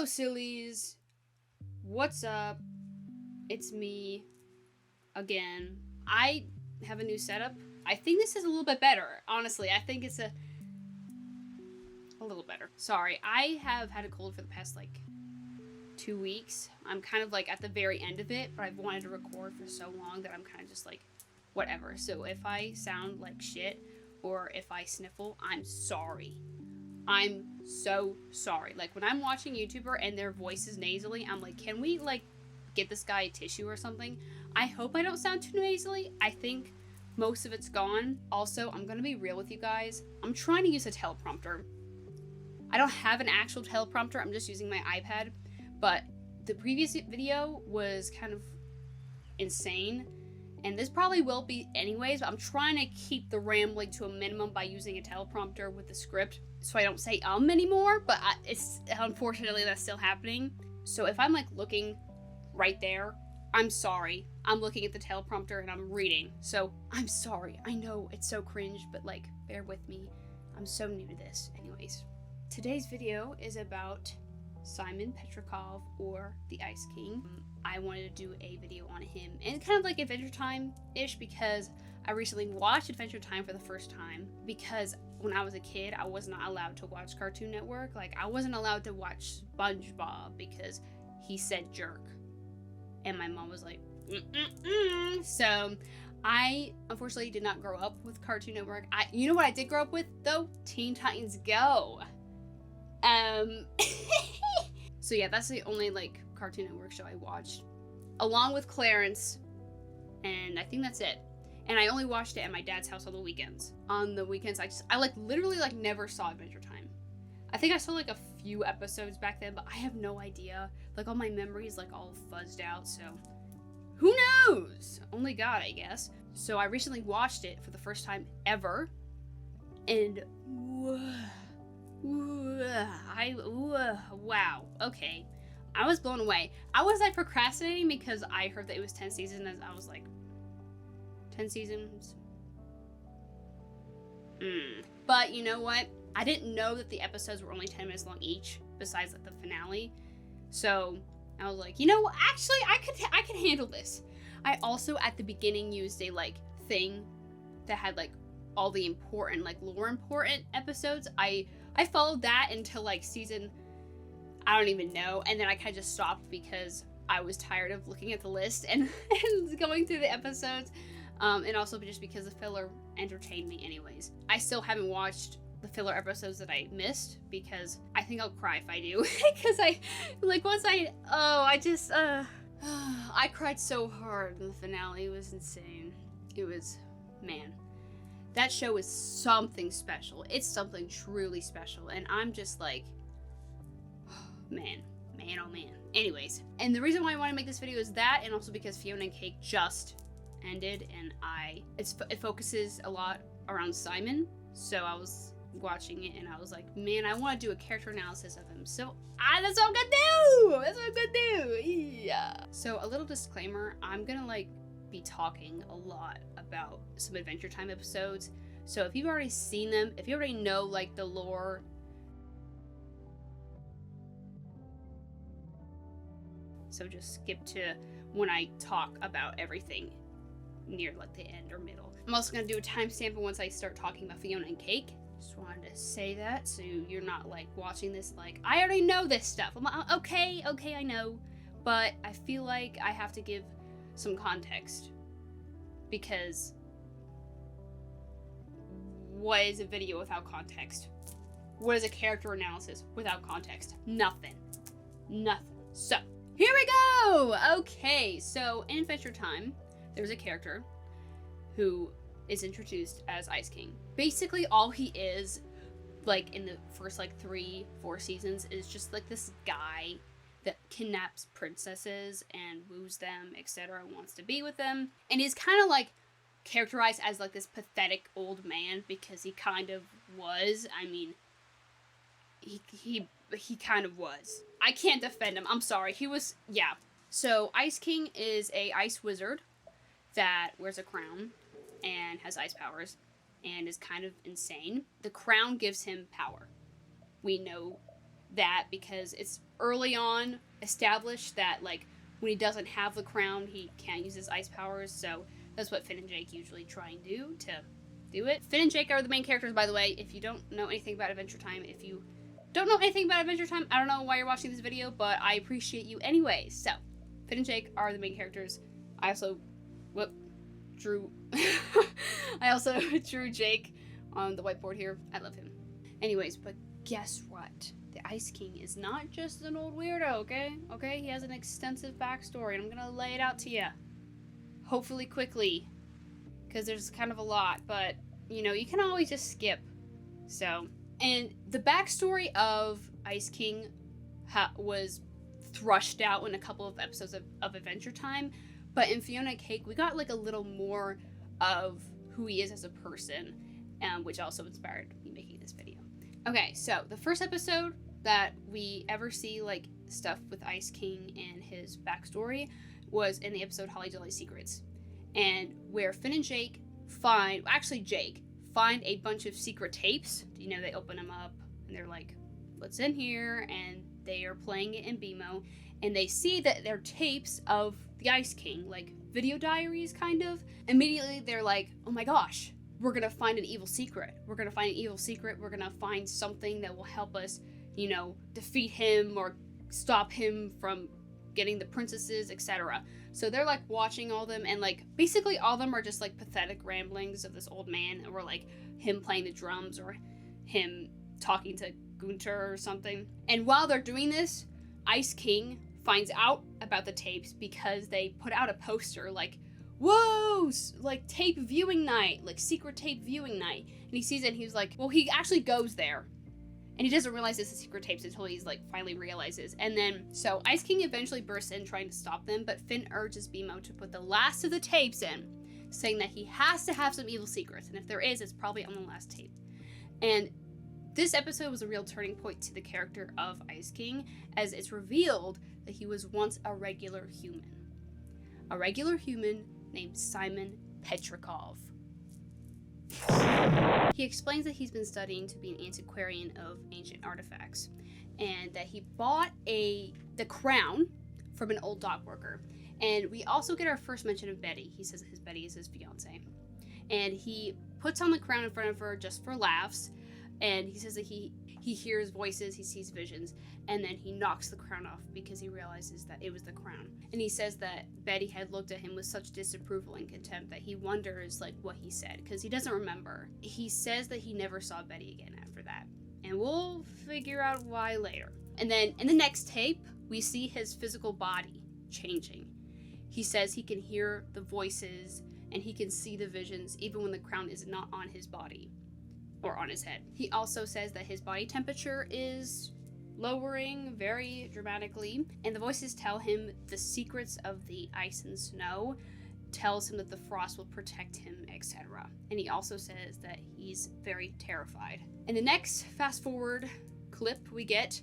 sillies, what's up? It's me again. I have a new setup. I think this is a little bit better. Honestly, I think it's a little better. Sorry, I have had a cold for the past like 2 weeks. I'm kind of like at the very end of it, but I've wanted to record for so long that I'm kind of just like whatever. So if I sound like shit or if I sniffle, I'm sorry. I'm so sorry. Like when I'm watching YouTuber and their voice is nasally, I'm like, can we like get this guy a tissue or something? I hope I don't sound too nasally. I think most of it's gone. Also, I'm gonna be real with you guys. I'm trying to use a teleprompter. I don't have an actual teleprompter. I'm just using my iPad. But the previous video was kind of insane. And this probably will be anyways, but I'm trying to keep the rambling to a minimum by using a teleprompter with the script so I don't say anymore, but it's unfortunately that's still happening. So if I'm like looking right there, I'm sorry. I'm looking at the teleprompter and I'm reading. So I'm sorry. I know it's so cringe, but like bear with me. I'm so new to this. Anyways, today's video is about Simon Petrikov, or the Ice King. I wanted to do a video on him and kind of like Adventure Time-ish because I recently watched Adventure Time for the first time because when I was a kid, I was not allowed to watch Cartoon Network. Like, I wasn't allowed to watch SpongeBob because he said jerk. And my mom was like, So, I unfortunately did not grow up with Cartoon Network. You know what I did grow up with, though? Teen Titans Go. So yeah, that's the only like Cartoon Network show I watched, along with Clarence, and I think that's it. And I only watched it at my dad's house on the weekends. On the weekends, I like literally like never saw Adventure Time. I think I saw like a few episodes back then, but I have no idea. Like all my memories like all fuzzed out, so who knows? Only God, I guess. So I recently watched it for the first time ever, and wow, okay. I was blown away. I was like procrastinating because I heard that it was 10 seasons and I was like, 10 seasons? But you know what? I didn't know that the episodes were only 10 minutes long each, besides like the finale. So I was like, you know what? Actually, I could handle this. I also at the beginning used a like thing that had like all the important, like lore important episodes. I followed that until like season, I don't even know, and then I kind of just stopped because I was tired of looking at the list and going through the episodes, and also just because the filler entertained me anyways. I still haven't watched the filler episodes that I missed because I think I'll cry if I do, because I cried so hard in the finale. It was insane. It was, man. That show is something special. It's something truly special. And I'm just like, man, oh man. Anyways, and the reason why I want to make this video is that, and also because FIonna and Cake just ended, and it focuses a lot around Simon. So I was watching it and I was like, man, I want to do a character analysis of him. So that's what I'm gonna do. That's what I'm gonna do. Yeah. So a little disclaimer, I'm gonna like be talking a lot about some Adventure Time episodes. So if you've already seen them, if you already know like the lore, so just skip to when I talk about everything near like the end or middle. I'm also gonna do a timestamp once I start talking about FIonna and Cake. Just wanted to say that so you're not like watching this like, I already know this stuff. I'm like, okay, I know, but I feel like I have to give some context, because what is a video without context? What is a character analysis without context? Nothing. So here we go. Okay, so in Adventure Time there's a character who is introduced as Ice King. Basically all he is, like in the first like 3-4 seasons, is just like this guy that kidnaps princesses and woos them, etc., and wants to be with them. And he's kind of like characterized as like this pathetic old man, because he kind of was. I mean, he kind of was. I can't defend him. I'm sorry. He was, yeah. So Ice King is a ice wizard that wears a crown and has ice powers and is kind of insane. The crown gives him power. We know that because it's early on established that, like, when he doesn't have the crown, he can't use his ice powers, so that's what Finn and Jake usually try and do to do it. Finn and Jake are the main characters, by the way. If you don't know anything about Adventure Time, I don't know why you're watching this video, but I appreciate you anyway. So, Finn and Jake are the main characters. I also drew Jake on the whiteboard here. I love him. Anyways, but guess what? The Ice King is not just an old weirdo, okay? Okay, he has an extensive backstory, and I'm gonna lay it out to you. Hopefully quickly, because there's kind of a lot, but, you know, you can always just skip. So, and the backstory of Ice King was thrushed out in a couple of episodes of Adventure Time, but in Fionna and Cake, we got, like, a little more of who he is as a person, which also inspired me making this video. Okay, so the first episode that we ever see, like, stuff with Ice King and his backstory was in the episode Holly Jolly Secrets, and where Finn and Jake find a bunch of secret tapes. You know, they open them up and they're like, what's in here? And they are playing it in BMO, and they see that they're tapes of the Ice King, like video diaries kind of. Immediately they're like, oh my gosh, we're gonna find an evil secret. We're gonna find something that will help us, you know, defeat him or stop him from getting the princesses, etc. So they're like watching all of them, and like basically all of them are just like pathetic ramblings of this old man, or like him playing the drums or him talking to Gunter or something. And while they're doing this, Ice King finds out about the tapes because they put out a poster like, whoa, like tape viewing night, like secret tape viewing night. And he sees it and he's like, well, he actually goes there. And he doesn't realize it's the secret tapes until he's like finally realizes. And then, so Ice King eventually bursts in trying to stop them, but Finn urges BMO to put the last of the tapes in, saying that he has to have some evil secrets. And if there is, it's probably on the last tape. And this episode was a real turning point to the character of Ice King, as it's revealed that he was once a regular human. A regular human named Simon Petrikov. He explains that he's been studying to be an antiquarian of ancient artifacts, and that he bought the crown from an old dock worker. And we also get our first mention of Betty. He says that Betty is his fiance. And he puts on the crown in front of her just for laughs, and he says that he hears voices, he sees visions, and then he knocks the crown off because he realizes that it was the crown. And he says that Betty had looked at him with such disapproval and contempt that he wonders like what he said, because he doesn't remember. He says that he never saw Betty again after that, and we'll figure out why later. And then in the next tape, we see his physical body changing. He says he can hear the voices and he can see the visions even when the crown is not on his body or on his head. He also says that his body temperature is lowering very dramatically, and the voices tell him the secrets of the ice and snow, tells him that the frost will protect him, etc. And he also says that he's very terrified. In the next fast forward clip we get,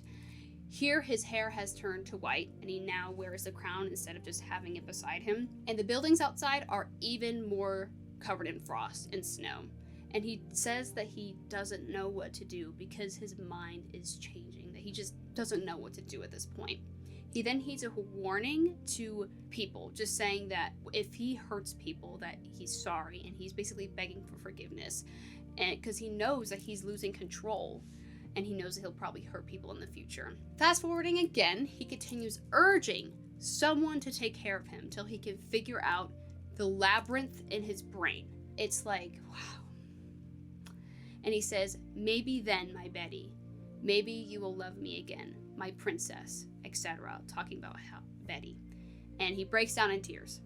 here his hair has turned to white, and he now wears the crown instead of just having it beside him. And the buildings outside are even more covered in frost and snow. And he says that he doesn't know what to do because his mind is changing, that he just doesn't know what to do at this point. He then heeds a warning to people, just saying that if he hurts people, that he's sorry, and he's basically begging for forgiveness, and because he knows that he's losing control, and he knows that he'll probably hurt people in the future. Fast forwarding again, he continues urging someone to take care of him till he can figure out the labyrinth in his brain. It's like, wow. And he says, maybe then, my Betty, maybe you will love me again, my princess, etc. Talking about how Betty. And he breaks down in tears.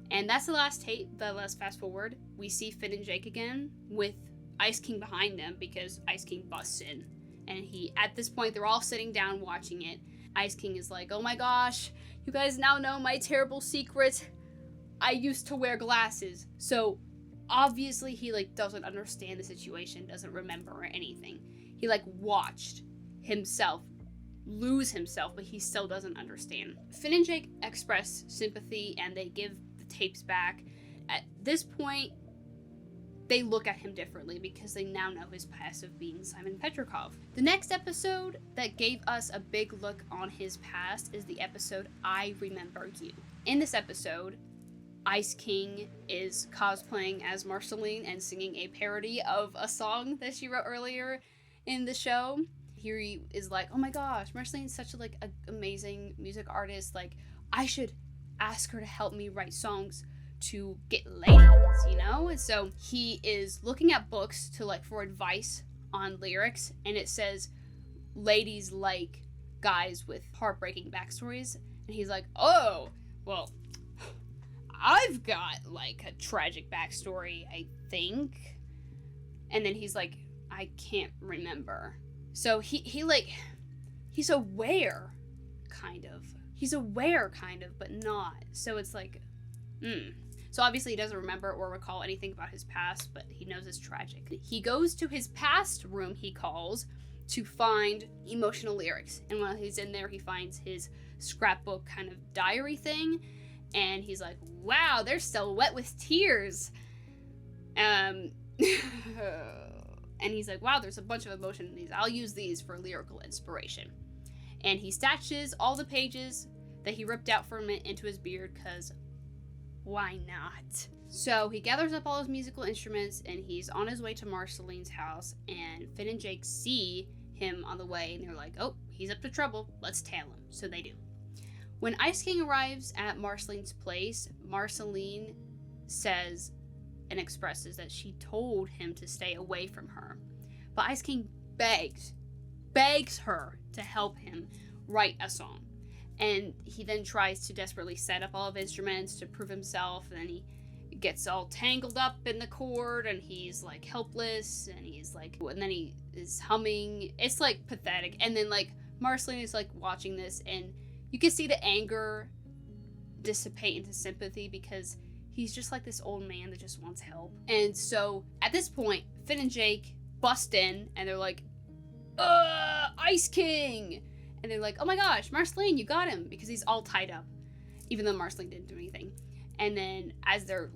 And that's the last tape, the last fast forward. We see Finn and Jake again with Ice King behind them because Ice King busts in. And at this point, they're all sitting down watching it. Ice King is like, oh my gosh, you guys now know my terrible secret. I used to wear glasses. So obviously he doesn't understand the situation, doesn't remember or anything. He watched himself lose himself, but he still doesn't understand. Finn and Jake express sympathy and they give the tapes back. At this point, they look at him differently because they now know his past of being Simon Petrikov. The next episode that gave us a big look on his past is the episode I Remember You. In this episode, Ice King is cosplaying as Marceline and singing a parody of a song that she wrote earlier in the show. He is like, oh my gosh, Marceline's such a amazing music artist. Like, I should ask her to help me write songs to get ladies, you know? And so he is looking at books for advice on lyrics, and it says ladies like guys with heartbreaking backstories. And he's like, oh, well, I've got a tragic backstory, I think. And then he's like, I can't remember. So he's aware, kind of. He's aware, kind of, but not. So it's So obviously he doesn't remember or recall anything about his past, but he knows it's tragic. He goes to his past room, he calls, to find emotional lyrics. And while he's in there, he finds his scrapbook kind of diary thing. And he's like, wow, they're still wet with tears. And he's like, wow, there's a bunch of emotion in these. I'll use these for lyrical inspiration. And he stashes all the pages that he ripped out from it into his beard, because why not? So he gathers up all his musical instruments, and he's on his way to Marceline's house, and Finn and Jake see him on the way, and they're like, oh, he's up to trouble. Let's tail him. So they do. When Ice King arrives at Marceline's place, Marceline says and expresses that she told him to stay away from her. But Ice King begs her to help him write a song. And he then tries to desperately set up all of his instruments to prove himself, and then he gets all tangled up in the chord, and he's helpless, and and then he is humming. It's pathetic. And then Marceline is watching this, and you can see the anger dissipate into sympathy, because he's just this old man that just wants help. And so at this point, Finn and Jake bust in, and they're like, Ice King! And they're like, oh my gosh, Marceline, you got him, because he's all tied up, even though Marceline didn't do anything. And then as they're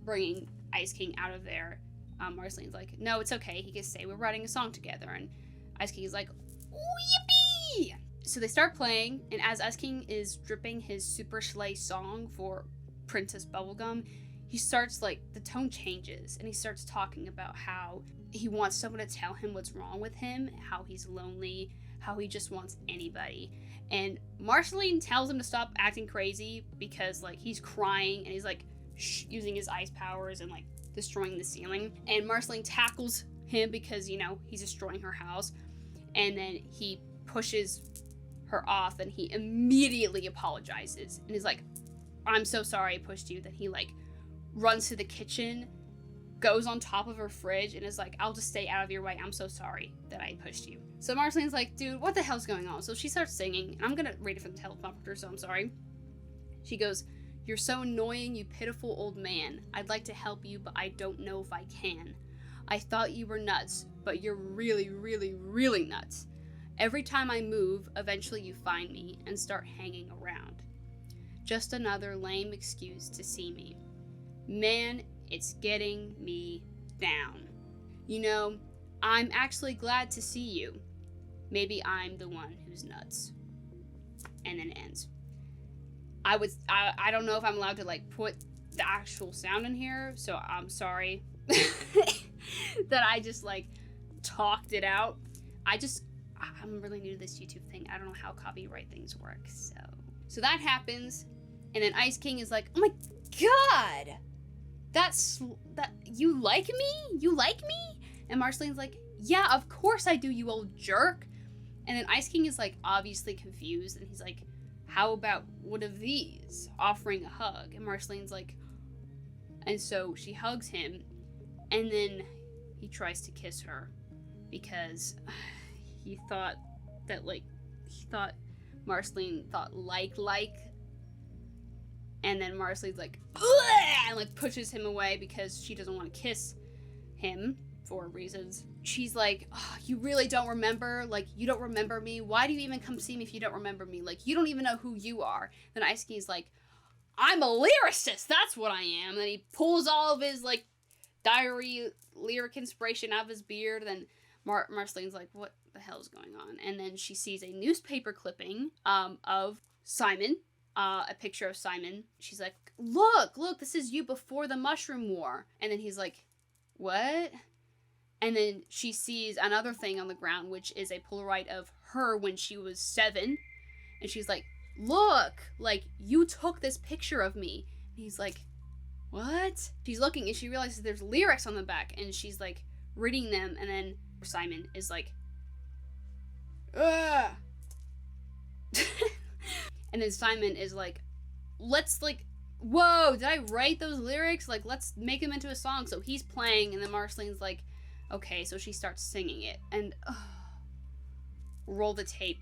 bringing Ice King out of there, Marceline's like, no, it's okay, he can stay, we're writing a song together. And Ice King is like, yippee! So they start playing, and as Ice King is dripping his super schley song for Princess Bubblegum, he starts the tone changes, and he starts talking about how he wants someone to tell him what's wrong with him, how he's lonely, how he just wants anybody. And Marceline tells him to stop acting crazy, because he's crying, and he's using his ice powers and destroying the ceiling. And Marceline tackles him because he's destroying her house, and then he pushes her off, and he immediately apologizes and is like, I'm so sorry I pushed you. Then he runs to the kitchen, goes on top of her fridge, and is like, I'll just stay out of your way, I'm so sorry that I pushed you. So Marceline's like, dude, what the hell's going on? So she starts singing, and I'm gonna read it from the teleprompter, so I'm sorry. She goes, you're so annoying, you pitiful old man. I'd like to help you, but I don't know if I can. I thought you were nuts, but you're really, really, really nuts. Every time I move, eventually you find me and start hanging around. Just another lame excuse to see me. Man, it's getting me down. I'm actually glad to see you. Maybe I'm the one who's nuts. And then it ends. I don't know if I'm allowed to put the actual sound in here, so I'm sorry that I just talked it out. I'm really new to this YouTube thing. I don't know how copyright things work, so that happens, and then Ice King is like, oh my god, that you like me? You like me? And Marceline's like, yeah, of course I do, you old jerk. And then Ice King is obviously confused, and he's like, how about one of these? Offering a hug. And Marceline's like, and so she hugs him, and then he tries to kiss her, because he thought that Marceline thought and then Marceline's like, ugh! And pushes him away because she doesn't want to kiss him for reasons. She's like, oh, you really don't remember? You don't remember me? Why do you even come see me if you don't remember me? You don't even know who you are. Then Ice King's like, I'm a lyricist, that's what I am. And then he pulls all of his diary lyric inspiration out of his beard. Then Marceline's like, what the hell is going on? And then she sees a newspaper clipping of Simon, a picture of Simon. She's like, look, this is you before the Mushroom War. And then he's like, what? And then she sees another thing on the ground, which is a Polaroid of her when she was 7. And she's like, look, like, you took this picture of me. And he's like, what? She's looking and she realizes there's lyrics on the back. And she's like, reading them. And then Simon is like, ugh. And then Simon is like, let's, like, whoa, did I write those lyrics? Like, let's make them into a song. So he's playing, and then Marceline's like, okay, so she starts singing it. And, roll the tape,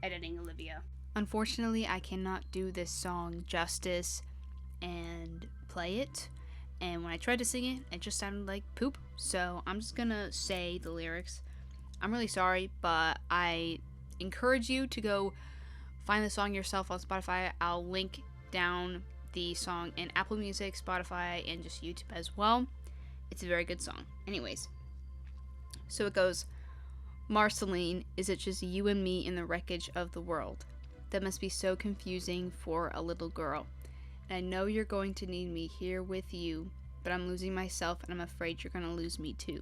editing Olivia. Unfortunately, I cannot do this song justice and play it. And when I tried to sing it, it just sounded like poop. So I'm just gonna say the lyrics. I'm really sorry, but I encourage you to go find the song yourself on Spotify. I'll link down the song in Apple Music, Spotify, and just YouTube as well. It's a very good song. Anyways, so it goes, Marceline, is it just you and me in the wreckage of the world? That must be so confusing for a little girl. And I know you're going to need me here with you, but I'm losing myself and I'm afraid you're going to lose me too.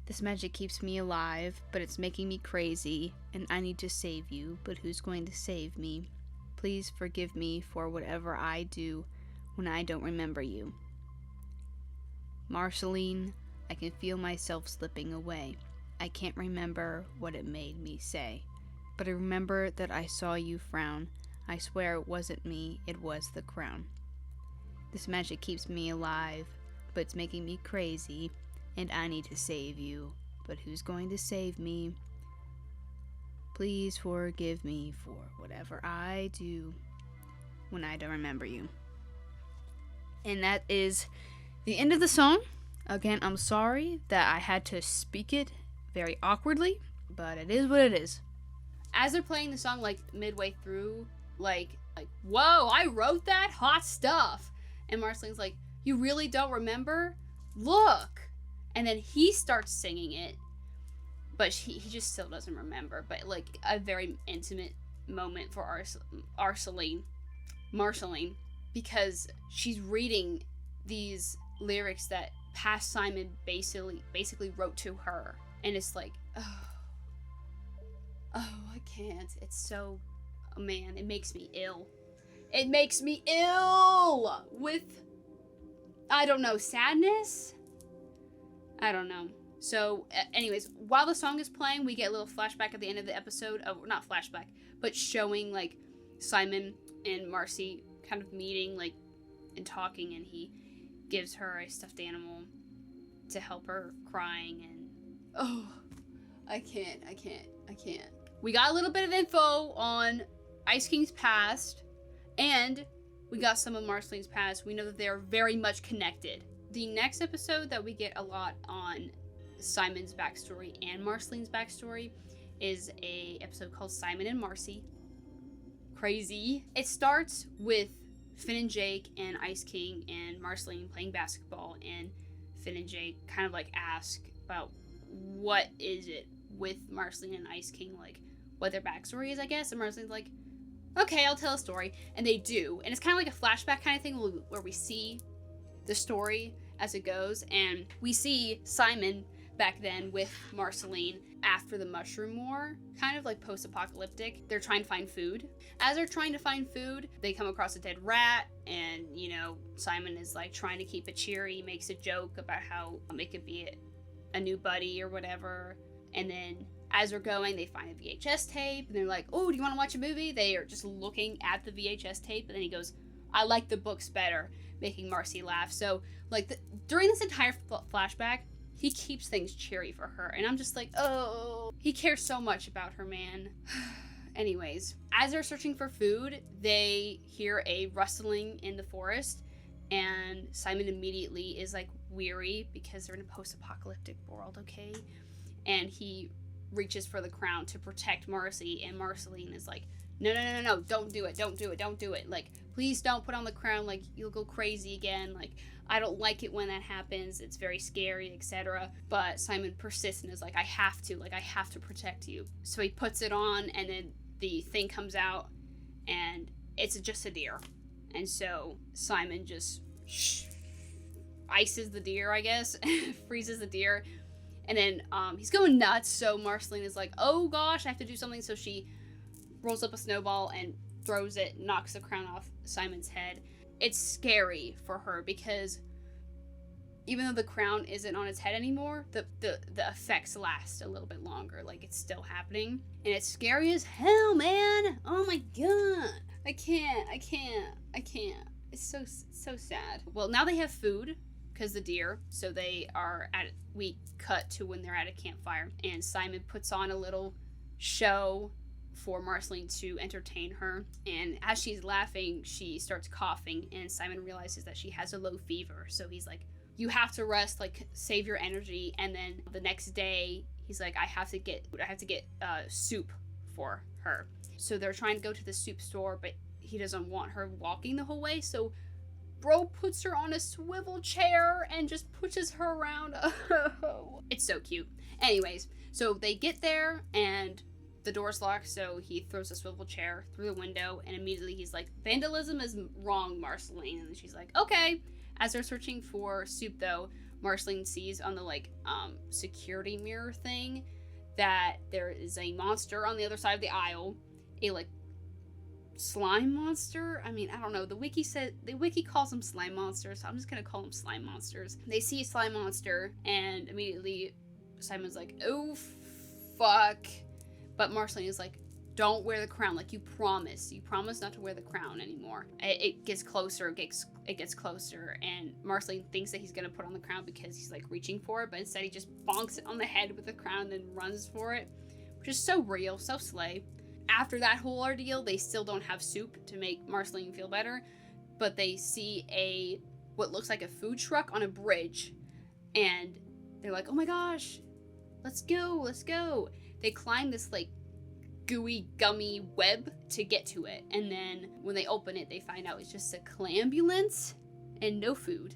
This magic keeps me alive, but it's making me crazy, and I need to save you, but who's going to save me? Please forgive me for whatever I do when I don't remember you. Marceline, I can feel myself slipping away. I can't remember what it made me say, but I remember that I saw you frown. I swear it wasn't me, it was the crown. This magic keeps me alive, but it's making me crazy, and I need to save you, but who's going to save me? Please forgive me for whatever I do when I don't remember you. And that is the end of the song. Again, I'm sorry that I had to speak it very awkwardly, but it is what it is. As they're playing the song, like, midway through, like, whoa, I wrote that? Hot stuff. And Marceline's like, you really don't remember? Look. And then he starts singing it, but he just still doesn't remember. But, like, a very intimate moment for Marceline, because she's reading these lyrics that past Simon basically wrote to her. And it's like, oh, I can't. It's so, oh man, it makes me ill. It makes me ill with, I don't know, sadness? I don't know. So, anyways, while the song is playing, we get a little flashback at the end of the episode. Not flashback, but showing, like, Simon and Marcy kind of meeting, like, and talking, and he gives her a stuffed animal to help her crying, and, oh, I can't. We got a little bit of info on Ice King's past, and we got some of Marceline's past. We know that they are very much connected. The next episode that we get a lot on Simon's backstory and Marceline's backstory is a episode called Simon and Marcy. Crazy. It starts with Finn and Jake and Ice King and Marceline playing basketball, and Finn and Jake kind of, like, ask about what is it with Marceline and Ice King, like, what their backstory is, I guess. And Marceline's like, okay, I'll tell a story. And they do. And it's kind of like a flashback kind of thing where we see the story as it goes. And we see Simon back then with Marceline after the Mushroom War, kind of like post-apocalyptic. They're trying to find food. As they're trying to find food, they come across a dead rat, and, you know, Simon is, like, trying to keep it cheery. He makes a joke about how it could be a new buddy or whatever. And then as they're going, they find a VHS tape, and they're like, oh, do you want to watch a movie? They are just looking at the VHS tape, and then he goes, I like the books better, making Marcy laugh. So, like, during this entire flashback, he keeps things cheery for her, and I'm just like, oh, he cares so much about her, man. Anyways, as they're searching for food, they hear a rustling in the forest, and Simon immediately is, like, weary because they're in a post-apocalyptic world, okay? And he reaches for the crown to protect Marcy, and Marceline is like, no, don't do it. Like, please don't put on the crown, like, you'll go crazy again. Like, I don't like it when that happens. It's very scary, etc. But Simon persists and is like, I have to protect you. So he puts it on, and then the thing comes out, and it's just a deer. And so Simon just ices the deer, I guess, freezes the deer. And then he's going nuts, so Marceline is like, oh gosh, I have to do something. So she rolls up a snowball and throws it, knocks the crown off Simon's head. It's scary for her because even though the crown isn't on its head anymore, the effects last a little bit longer. Like, it's still happening. And it's scary as hell, man. Oh my god. I can't. It's so sad. Well, now they have food because the deer. So we cut to when they're at a campfire. And Simon puts on a little show for Marceline to entertain her, and as she's laughing, she starts coughing, and Simon realizes that she has a low fever. So he's like, you have to rest, like, save your energy. And then the next day he's like, I have to get soup for her. So they're trying to go to the soup store, but he doesn't want her walking the whole way, so bro puts her on a swivel chair and just pushes her around. It's so cute. Anyways, so they get there and the door's locked, so he throws a swivel chair through the window, and immediately he's like, vandalism is wrong, Marceline. And she's like, okay. As they're searching for soup, though, Marceline sees on the, like, security mirror thing that there is a monster on the other side of the aisle. A, like, slime monster? I mean, I don't know. The wiki calls them slime monsters, so I'm just gonna call them slime monsters. They see a slime monster, and immediately Simon's like, oh, fuck. But Marceline is like, don't wear the crown. Like, you promise not to wear the crown anymore. It gets closer, it gets closer, and Marceline thinks that he's gonna put on the crown because he's, like, reaching for it, but instead he just bonks it on the head with the crown and then runs for it, which is so real, so slay. After that whole ordeal, they still don't have soup to make Marceline feel better, but they see what looks like a food truck on a bridge, and they're like, oh my gosh, let's go. They climb this, like, gooey, gummy web to get to it. And then when they open it, they find out it's just a clam-ambulance and no food.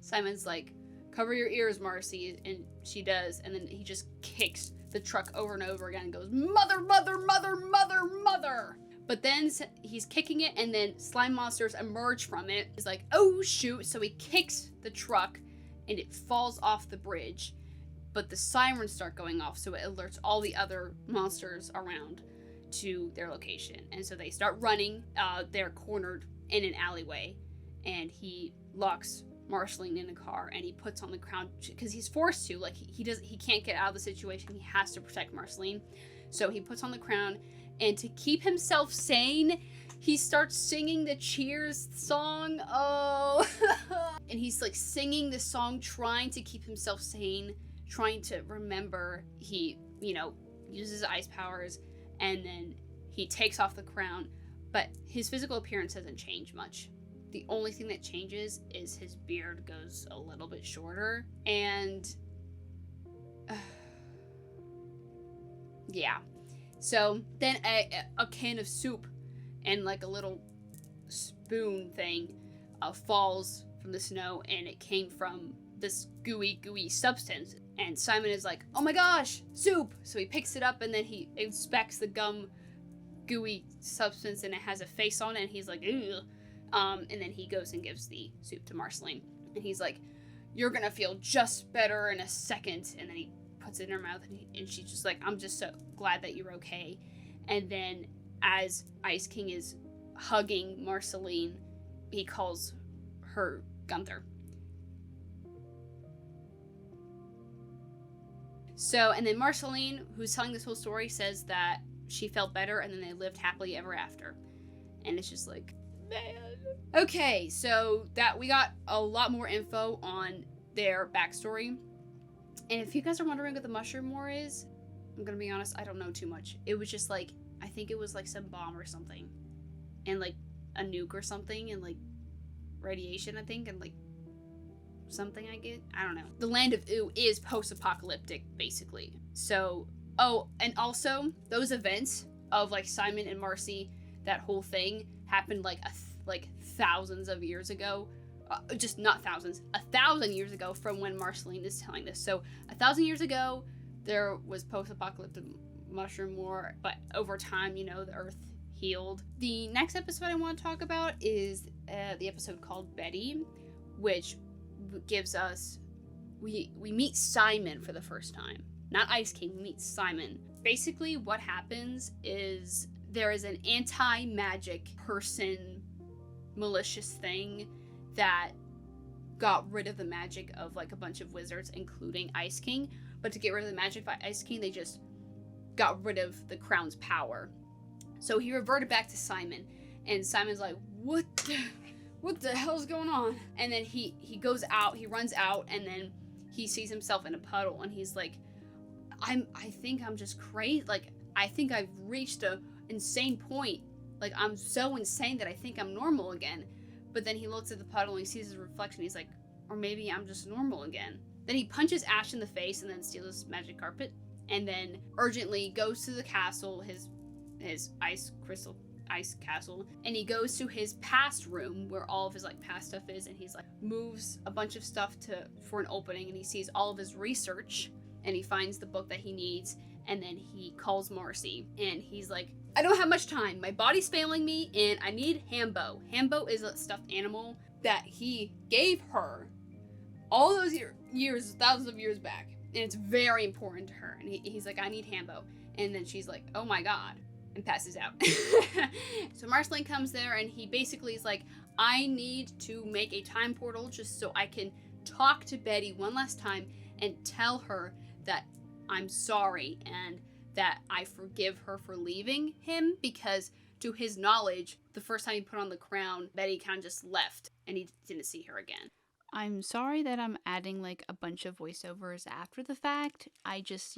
Simon's like, cover your ears, Marcy. And she does. And then he just kicks the truck over and over again and goes, mother, mother, mother, mother, mother. But then he's kicking it, and then slime monsters emerge from it. He's like, oh, shoot. So he kicks the truck, and it falls off the bridge. But the sirens start going off, so it alerts all the other monsters around to their location. And so they start running. They're cornered in an alleyway, and he locks Marceline in a car, and he puts on the crown because he's forced to. Like, he can't get out of the situation. He has to protect Marceline. So he puts on the crown, and to keep himself sane, he starts singing the Cheers song. Oh, and he's, like, singing the song, trying to keep himself sane, trying to remember. He, uses ice powers, and then he takes off the crown, but his physical appearance doesn't change much. The only thing that changes is his beard goes a little bit shorter, and yeah. So then a can of soup and, like, a little spoon thing falls from the snow, and it came from this gooey substance. And Simon is like, oh my gosh, soup! So he picks it up, and then he inspects the gooey substance, and it has a face on it, and he's like, ugh. And then he goes and gives the soup to Marceline. And he's like, you're gonna feel just better in a second. And then he puts it in her mouth, and she's just like, I'm just so glad that you're okay. And then as Ice King is hugging Marceline, he calls her Gunther. So, and then Marceline, who's telling this whole story, says that she felt better, and then they lived happily ever after. And it's just like, man. Okay, so that we got a lot more info on their backstory. And if you guys are wondering what the mushroom war is, I'm gonna be honest, I don't know too much. It was just like, I think it was like some bomb or something, and like a nuke or something, and like radiation, I think, and like something I don't know. The land of Ooh is post-apocalyptic, basically. So, oh, and also those events of like Simon and Marcy, that whole thing happened like thousands of years ago. Just not thousands, 1,000 years ago from when Marceline is telling this. So 1,000 years ago, there was post-apocalyptic mushroom war, but over time, you know, the earth healed. The next episode I want to talk about is the episode called Betty, which gives us, we meet Simon for the first time. Not Ice King, we meet Simon. Basically, what happens is there is an anti-magic person, malicious thing that got rid of the magic of like a bunch of wizards, including Ice King. But to get rid of the magic of Ice King, they just got rid of the crown's power. So he reverted back to Simon, and Simon's like, what the hell's going on? And then he goes out, he runs out, and then he sees himself in a puddle, and he's like, I think I'm just crazy. Like, I think I've reached a insane point. Like, I'm so insane that I think I'm normal again. But then he looks at the puddle and he sees his reflection. He's like, or maybe I'm just normal again. Then he punches Ash in the face and then steals his magic carpet. And then urgently goes to the castle, his ice castle. And he goes to his past room where all of his like past stuff is. And he's like, moves a bunch of stuff for an opening. And he sees all of his research. And he finds the book that he needs. And then he calls Marcy. And he's like, I don't have much time. My body's failing me, and I need Hambo. Hambo is a stuffed animal that he gave her all those years, thousands of years back. And it's very important to her. And he's like, I need Hambo. And then she's like, oh my god. And passes out. So Marceline comes there, and he basically is like, I need to make a time portal just so I can talk to Betty one last time and tell her that I'm sorry and that I forgive her for leaving him, because to his knowledge, the first time he put on the crown, Betty kind of just left and he didn't see her again. I'm sorry that I'm adding like a bunch of voiceovers after the fact. I just,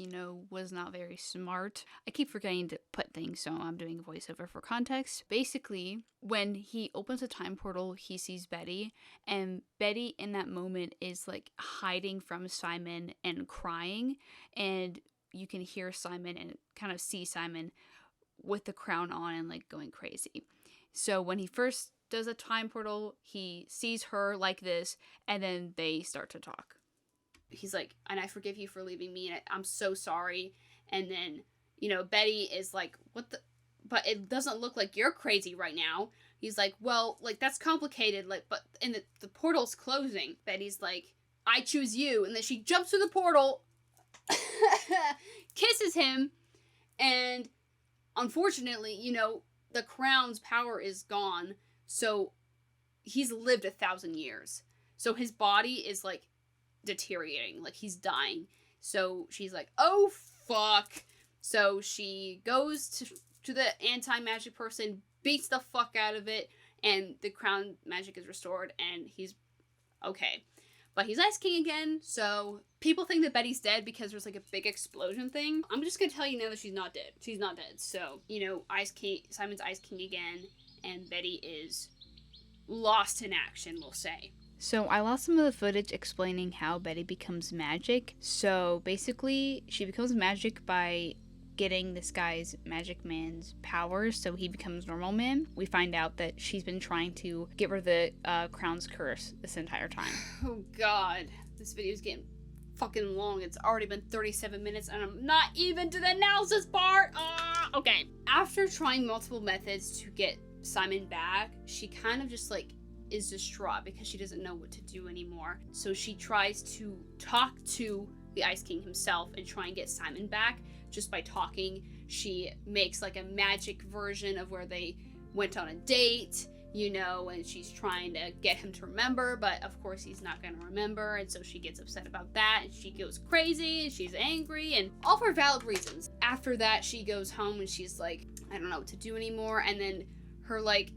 was not very smart. I keep forgetting to put things, so I'm doing a voiceover for context. Basically, when he opens a time portal, he sees Betty, and Betty in that moment is like hiding from Simon and crying, and you can hear Simon and kind of see Simon with the crown on and like going crazy. So when he first does a time portal, he sees her like this, and then they start to talk. He's like, and I forgive you for leaving me, and I'm so sorry. And then, Betty is like, what the, but it doesn't look like you're crazy right now. He's like, well, like, that's complicated, like, but, and the portal's closing. Betty's like, I choose you. And then she jumps through the portal, kisses him, and unfortunately, the crown's power is gone. So he's lived 1,000 years. So his body is like deteriorating, like he's dying. So she's like, oh fuck. So she goes to the anti-magic person, beats the fuck out of it, and the crown magic is restored, and he's okay. But he's Ice King again, so people think that Betty's dead because there's like a big explosion thing. I'm just gonna tell you now that she's not dead. She's not dead. So, Simon's Ice King again, and Betty is lost in action, we'll say. So I lost some of the footage explaining how Betty becomes magic. So basically, she becomes magic by getting this guy's magic man's powers, so he becomes normal man. We find out that she's been trying to get rid of the crown's curse this entire time. Oh god, this video's getting fucking long. It's already been 37 minutes and I'm not even to the analysis part. Okay. After trying multiple methods to get Simon back, she kind of just like is distraught because she doesn't know what to do anymore. So she tries to talk to the Ice King himself and try and get Simon back just by talking. She makes like a magic version of where they went on a date, and she's trying to get him to remember, but of course he's not going to remember, and so she gets upset about that, and she goes crazy, and she's angry, and all for valid reasons. After that, she goes home and she's like, I don't know what to do anymore, and then her like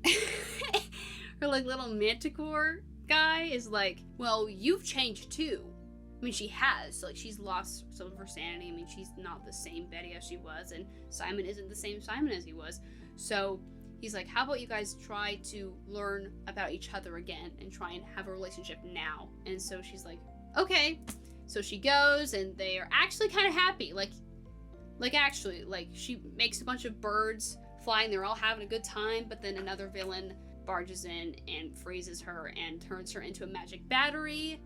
her like little manticore guy is like, well, you've changed too. I mean, she has. Like, she's lost some of her sanity. I mean, she's not the same Betty as she was, and Simon isn't the same Simon as he was. So he's like, how about you guys try to learn about each other again and try and have a relationship now? And so she's like, okay. So she goes, and they are actually kind of happy. Like, Like, actually, like, she makes a bunch of birds flying, they're all having a good time, but then another villain barges in and freezes her and turns her into a magic battery,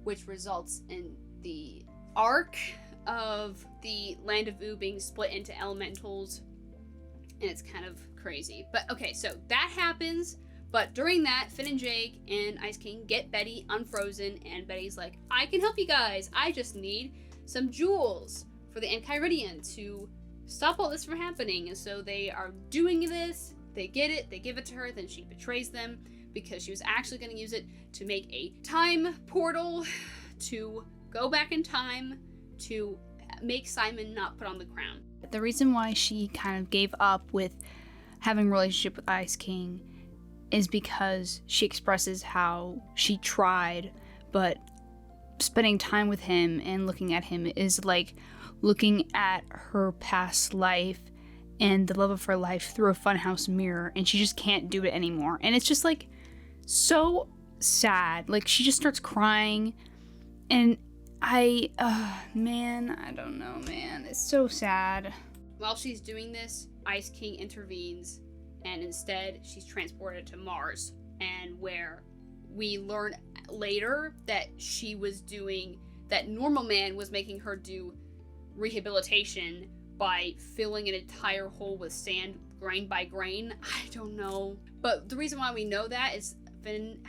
which results in the arc of the Land of Oo being split into elementals, and it's kind of crazy. But okay, so that happens, but during that, Finn and Jake and Ice King get Betty unfrozen, and Betty's like, I can help you guys, I just need some jewels for the Enchiridion to stop all this from happening. And so they are doing this, they get it, they give it to her, then she betrays them because she was actually going to use it to make a time portal to go back in time to make Simon not put on the crown. The reason why she kind of gave up with having a relationship with Ice King is because she expresses how she tried, but spending time with him and looking at him is like looking at her past life and the love of her life through a funhouse mirror, and she just can't do it anymore. And it's just like so sad. Like, she just starts crying, and I don't know, man. It's so sad. While she's doing this, Ice King intervenes, and instead she's transported to Mars, and where we learn later that she was doing, that Normal Man was making her do rehabilitation by filling an entire hole with sand grain by grain. I don't know. But the reason why we know that is Finn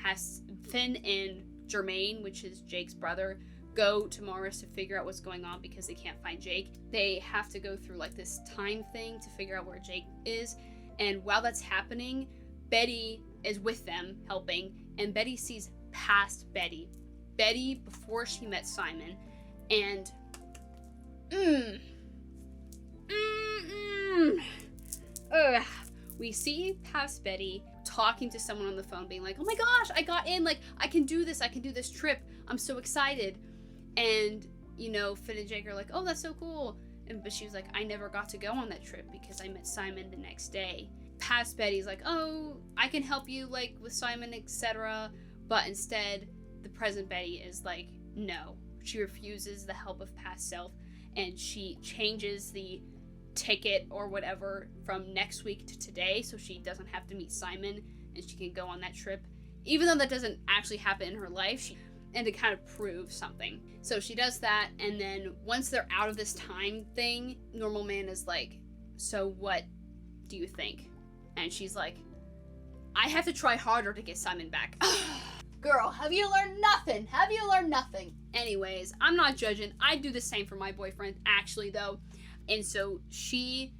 and Jermaine, which is Jake's brother, go to Mars to figure out what's going on because they can't find Jake. They have to go through like this time thing to figure out where Jake is. And while that's happening, Betty is with them helping, and Betty sees past Betty before she met Simon, and we see past Betty talking to someone on the phone, being like, oh my gosh, I got in, like, I can do this trip, I'm so excited. And, you know, Finn and Jake are like, oh, that's so cool. But she was like, I never got to go on that trip because I met Simon the next day. Past Betty's like, oh, I can help you, like, with Simon, etc. But instead, the present Betty is like, no. She refuses the help of past self, and she changes the ticket or whatever from next week to today so she doesn't have to meet Simon and she can go on that trip, even though that doesn't actually happen in her life, and to kind of prove something. So she does that, and then once they're out of this time thing, Normal Man is like, so what do you think? And she's like, I have to try harder to get Simon back. Girl, have you learned nothing? Have you learned nothing? Anyways, I'm not judging. I do the same for my boyfriend, actually, though. And so she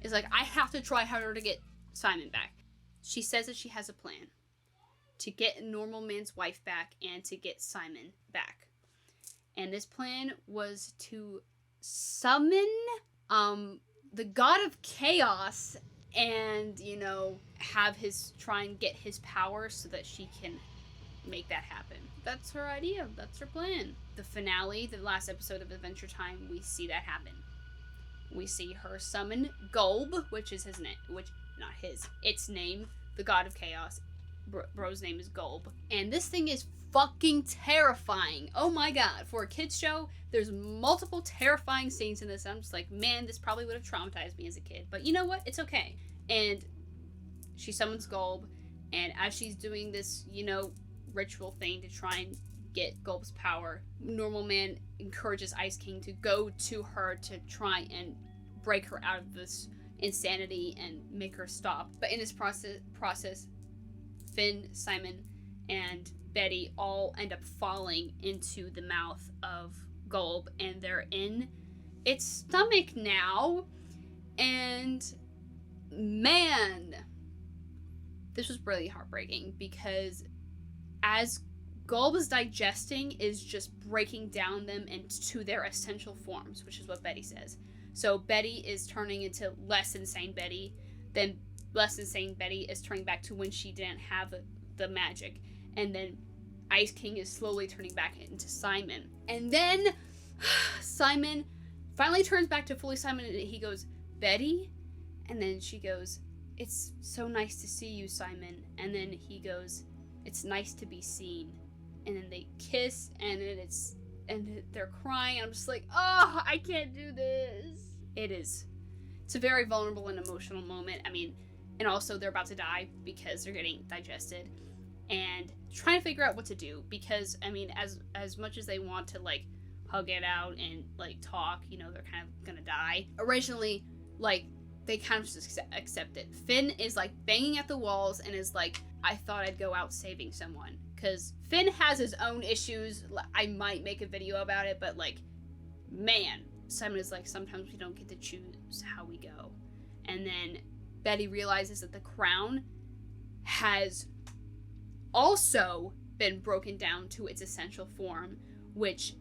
is like, I have to try harder to get Simon back. She says that she has a plan to get Normal Man's wife back and to get Simon back. And this plan was to summon the god of chaos and, you know, have try and get his power so that she can make that happen. That's her idea. That's her plan. The finale, the last episode of Adventure Time, we see that happen. We see her summon Gulb, which is his name, its name, the god of chaos. Bro's name is Gulb. And this thing is fucking terrifying. Oh my god. For a kid's show, there's multiple terrifying scenes in this. I'm just like, man, this probably would have traumatized me as a kid. But you know what? It's okay. And she summons Gulb, and as she's doing this, you know, ritual thing to try and get Gulb's power, Normal Man encourages Ice King to go to her to try and break her out of this insanity and make her stop. But in this process, Finn, Simon, and Betty all end up falling into the mouth of Gulb, and they're in its stomach now. And man, this was really heartbreaking, because as Gulb is digesting, is just breaking down them into their essential forms, which is what Betty says. So Betty is turning into less insane Betty, then less insane Betty is turning back to when she didn't have the magic, and then Ice King is slowly turning back into Simon. And then Simon finally turns back to fully Simon, and he goes, Betty? And then she goes, it's so nice to see you, Simon. And then he goes, it's nice to be seen. And then they kiss, and they're crying, and I'm just like, oh, I can't do this. it's a very vulnerable and emotional moment. I mean, and also they're about to die because they're getting digested and trying to figure out what to do, because I mean, as much as they want to like hug it out and like talk, you know, they're kind of gonna die. Originally, like, they kind of just accept it. Finn is like banging at the walls and is like, I thought I'd go out saving someone, because Finn has his own issues. I might make a video about it, but like, man, Simon is like, sometimes we don't get to choose how we go. And then Betty realizes that the crown has also been broken down to its essential form, which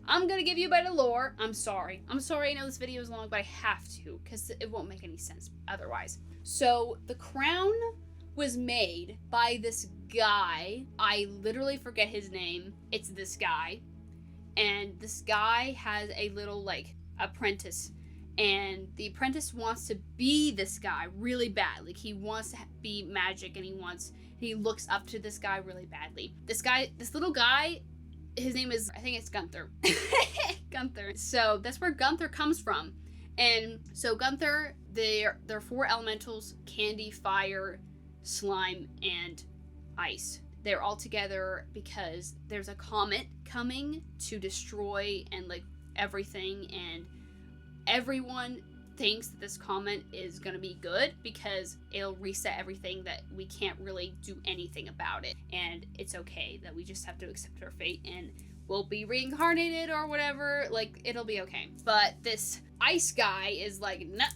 I'm gonna give you a bit of lore. I'm sorry, I know this video is long, but I have to, because it won't make any sense otherwise. So the crown was made by this guy. I literally forget his name. It's this guy. And this guy has a little, like, apprentice. And the apprentice wants to be this guy really bad. Like, he wants to be magic, and he looks up to this guy really badly. This little guy, his name is, I think it's Gunther. Gunther. So that's where Gunther comes from. And so Gunther, they're 4 elementals: candy, fire, slime, and ice. They're all together because there's a comet coming to destroy and like everything, and everyone thinks that this comet is gonna be good because it'll reset everything, that we can't really do anything about it, and it's okay, that we just have to accept our fate and we'll be reincarnated or whatever, like, it'll be okay. But this ice guy is like, no.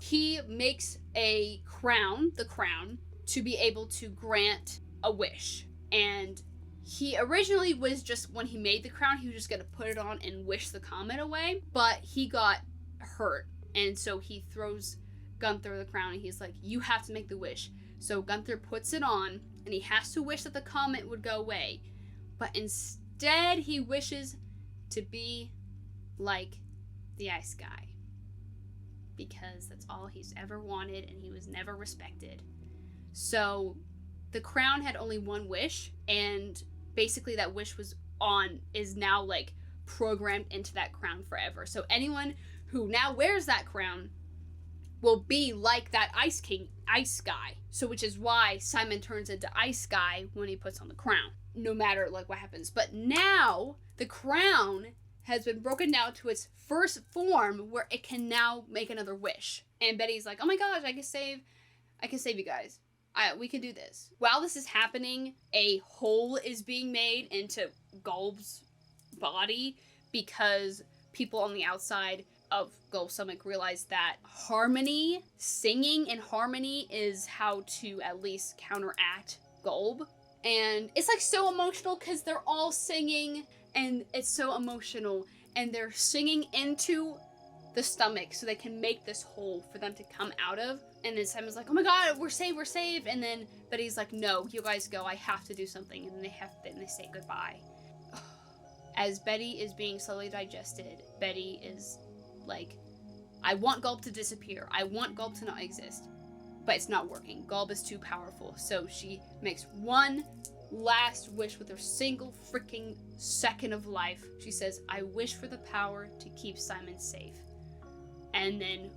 He makes a crown, the crown, to be able to grant a wish. And he originally was just, when he made the crown, he was just gonna put it on and wish the comet away, but he got hurt, and so he throws Gunther the crown, and he's like, you have to make the wish. So Gunther puts it on, and he has to wish that the comet would go away, but instead he wishes to be like the ice guy, because that's all he's ever wanted, and he was never respected. So the crown had only one wish, and basically that wish is now like programmed into that crown forever. So anyone who now wears that crown will be like that Ice King, Ice Guy. So which is why Simon turns into Ice Guy when he puts on the crown, no matter like what happens. But now the crown has been broken down to its first form, where it can now make another wish. And Betty's like, oh my gosh, I can save you guys. We can do this. While this is happening, a hole is being made into Gulb's body, because people on the outside of Gulb's stomach realize that singing in harmony is how to at least counteract Gulb. And it's like so emotional, because they're all singing, and it's so emotional, and they're singing into the stomach so they can make this hole for them to come out of. And then Simon's like, oh my god, we're saved. And then Betty's like, no, you guys go, I have to do something. And then they say goodbye. As Betty is being slowly digested, Betty is like, I want Gulp to disappear. I want Gulp to not exist. But it's not working. Gulp is too powerful. So she makes one last wish with her single freaking second of life. She says, I wish for the power to keep Simon safe. And then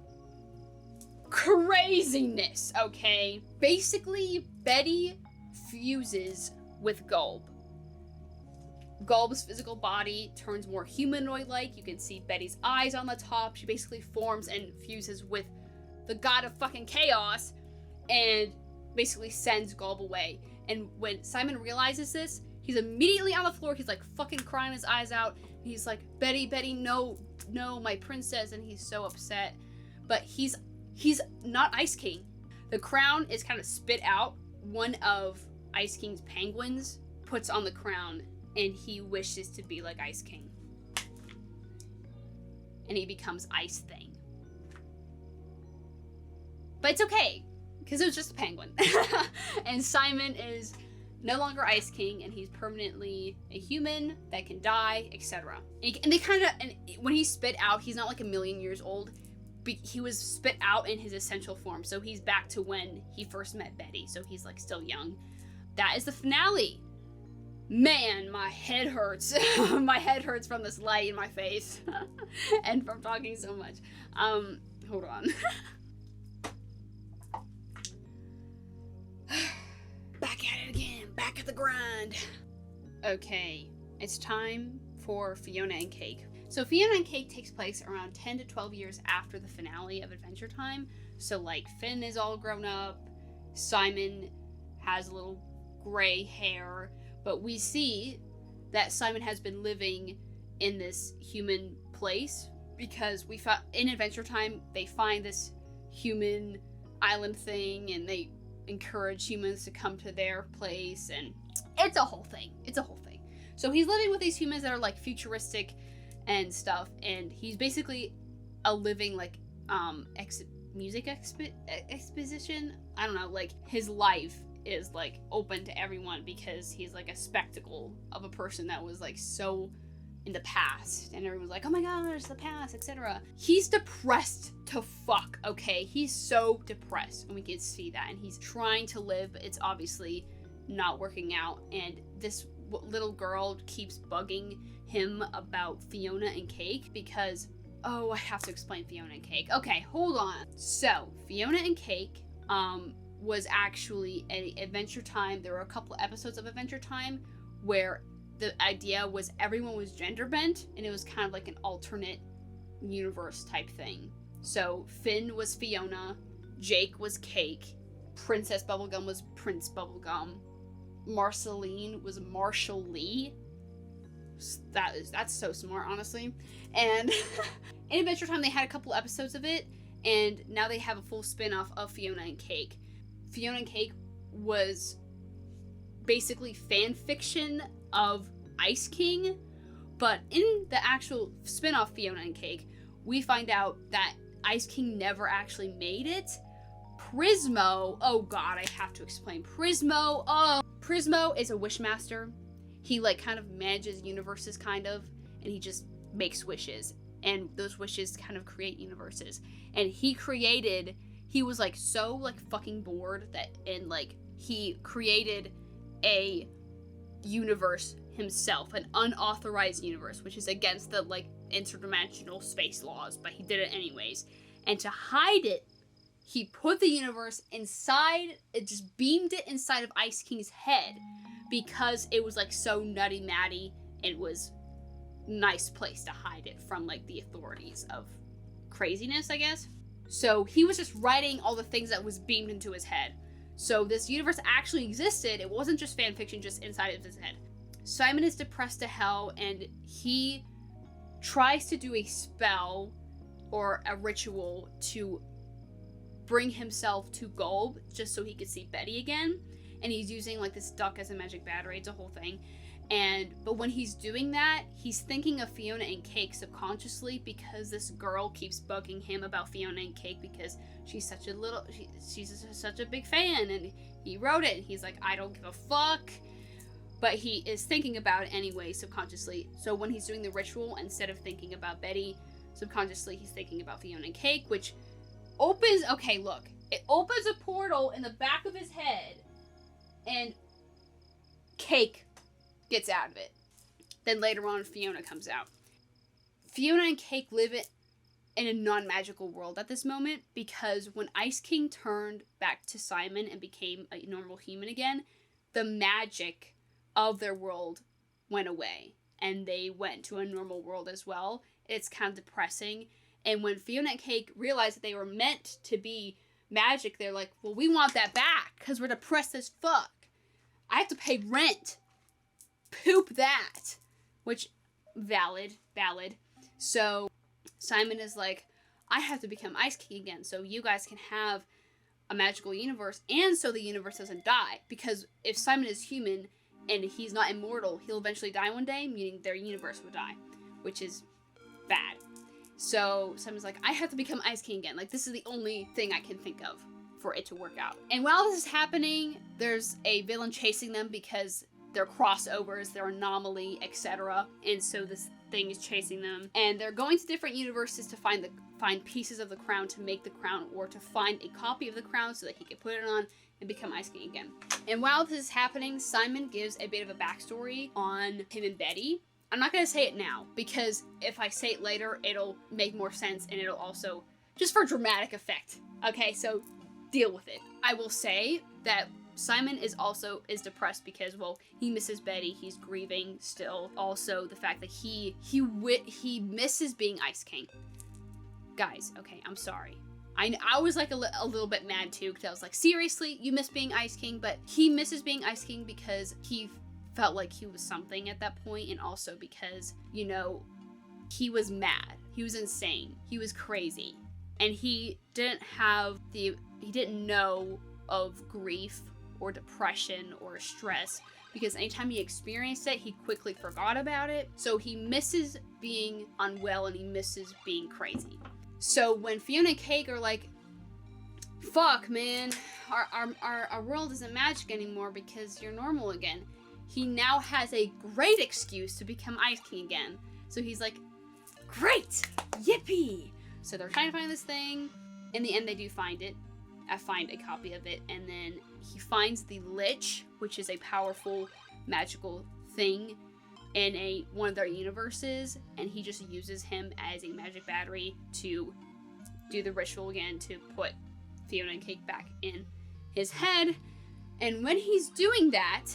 craziness, okay? Basically, Betty fuses with Gulb. Gulb's physical body turns more humanoid-like. You can see Betty's eyes on the top. She basically forms and fuses with the god of fucking chaos and basically sends Gulb away. And when Simon realizes this, he's immediately on the floor. He's like fucking crying his eyes out. And he's like, Betty, no, my princess. And he's so upset. But he's not Ice King. The crown is kind of spit out. One of Ice King's penguins puts on the crown, and he wishes to be like Ice King. And he becomes Ice Thing. But it's okay, because it was just a penguin. And Simon is no longer Ice King, and he's permanently a human that can die, etc. And when he's spit out, he's not like a million years old. He was spit out in his essential form, so he's back to when he first met Betty, so he's like still young. That is the finale. Man, my head hurts. My head hurts from this light in my face and from talking so much. Hold on. Back at it again. Back at the grind. Okay, it's time for Fionna and Cake. So Fionna and Cake takes place around 10 to 12 years after the finale of Adventure Time. So like Finn is all grown up, Simon has a little gray hair, but we see that Simon has been living in this human place because we found in Adventure Time they find this human island thing and they encourage humans to come to their place, and it's a whole thing. So he's living with these humans that are like futuristic and stuff, and he's basically a living like music exposition. I don't know, like his life is like open to everyone because he's like a spectacle of a person that was like so in the past, and everyone's like, oh my gosh, the past, etc. He's depressed to fuck, okay? He's so depressed, and we can see that, and he's trying to live, but it's obviously not working out, and this little girl keeps bugging him about Fionna and Cake because, oh, I have to explain Fionna and Cake. Okay, hold on. So, Fionna and Cake, was actually an Adventure Time. There were a couple episodes of Adventure Time where the idea was everyone was gender bent, and it was kind of like an alternate universe type thing. So Finn was Fionna, Jake was Cake, Princess Bubblegum was Prince Bubblegum, Marceline was Marshall Lee. That's so smart, honestly. And in Adventure Time they had a couple episodes of it, and now they have a full spin-off of Fionna and Cake. Fionna and Cake was basically fan fiction of Ice King, but in the actual spin-off Fionna and Cake, we find out that Ice King never actually made it. Prismo, oh god, I have to explain. Prismo is a wishmaster. He like kind of manages universes kind of, and he just makes wishes, and those wishes kind of create universes. And he was like so like fucking bored that, and like he created a universe himself, an unauthorized universe, which is against the like interdimensional space laws, but he did it anyways. And to hide it, he put the universe inside, it just beamed it inside of Ice King's head because it was like so nutty matty. It was a nice place to hide it from like the authorities of craziness, I guess. So he was just writing all the things that was beamed into his head. So this universe actually existed. It wasn't just fan fiction just inside of his head. Simon is depressed to hell, and he tries to do a spell or a ritual to bring himself to Gulb just so he could see Betty again. And he's using like this duck as a magic battery. It's a whole thing. But when he's doing that, he's thinking of Fionna and Cake subconsciously because this girl keeps bugging him about Fionna and Cake because she's such a big fan, and he wrote it, and he's like, I don't give a fuck. But he is thinking about it anyway, subconsciously. So when he's doing the ritual, instead of thinking about Betty, subconsciously he's thinking about Fionna and Cake, which opens, okay, look, it opens a portal in the back of his head, and Cake gets out of it. Then later on, Fionna comes out. Fionna and Cake live in a non-magical world at this moment because when Ice King turned back to Simon and became a normal human again, the magic of their world went away, and they went to a normal world as well. It's kind of depressing. And when Fionna and Cake realized that they were meant to be magic, they're like, well, we want that back because we're depressed as fuck. I have to pay rent. Poop that. Which, valid. So Simon is like, I have to become Ice King again so you guys can have a magical universe, and so the universe doesn't die. Because if Simon is human and he's not immortal, he'll eventually die one day, meaning their universe will die, which is bad. So Simon's like, I have to become Ice King again. Like, this is the only thing I can think of for it to work out. And while this is happening, there's a villain chasing them because they're crossovers, they're anomaly, etc. And so this thing is chasing them. And they're going to different universes to find find pieces of the crown to make the crown, or to find a copy of the crown so that he can put it on and become Ice King again. And while this is happening, Simon gives a bit of a backstory on him and Betty. I'm not going to say it now, because if I say it later, it'll make more sense, and it'll also, just for dramatic effect. Okay, so deal with it. I will say that Simon is depressed because, well, he misses Betty. He's grieving still. Also, the fact that he misses being Ice King. Guys, okay, I'm sorry. I was like a little bit mad too, because I was like, seriously, you miss being Ice King? But he misses being Ice King because he felt like he was something at that point, and also because, you know, he was mad. He was insane. He was crazy. And he didn't know of grief or depression or stress, because anytime he experienced it, he quickly forgot about it. So he misses being unwell, and he misses being crazy. So when Fionna and Cake are like, fuck, man, our world isn't magic anymore because you're normal again, he now has a great excuse to become Ice King again. So he's like, great, yippee. So they're trying to find this thing. In the end, they do find it. I find a copy of it, and then he finds the Lich, which is a powerful magical thing in one of their universes, and he just uses him as a magic battery to do the ritual again to put Fionna and Cake back in his head. And when he's doing that,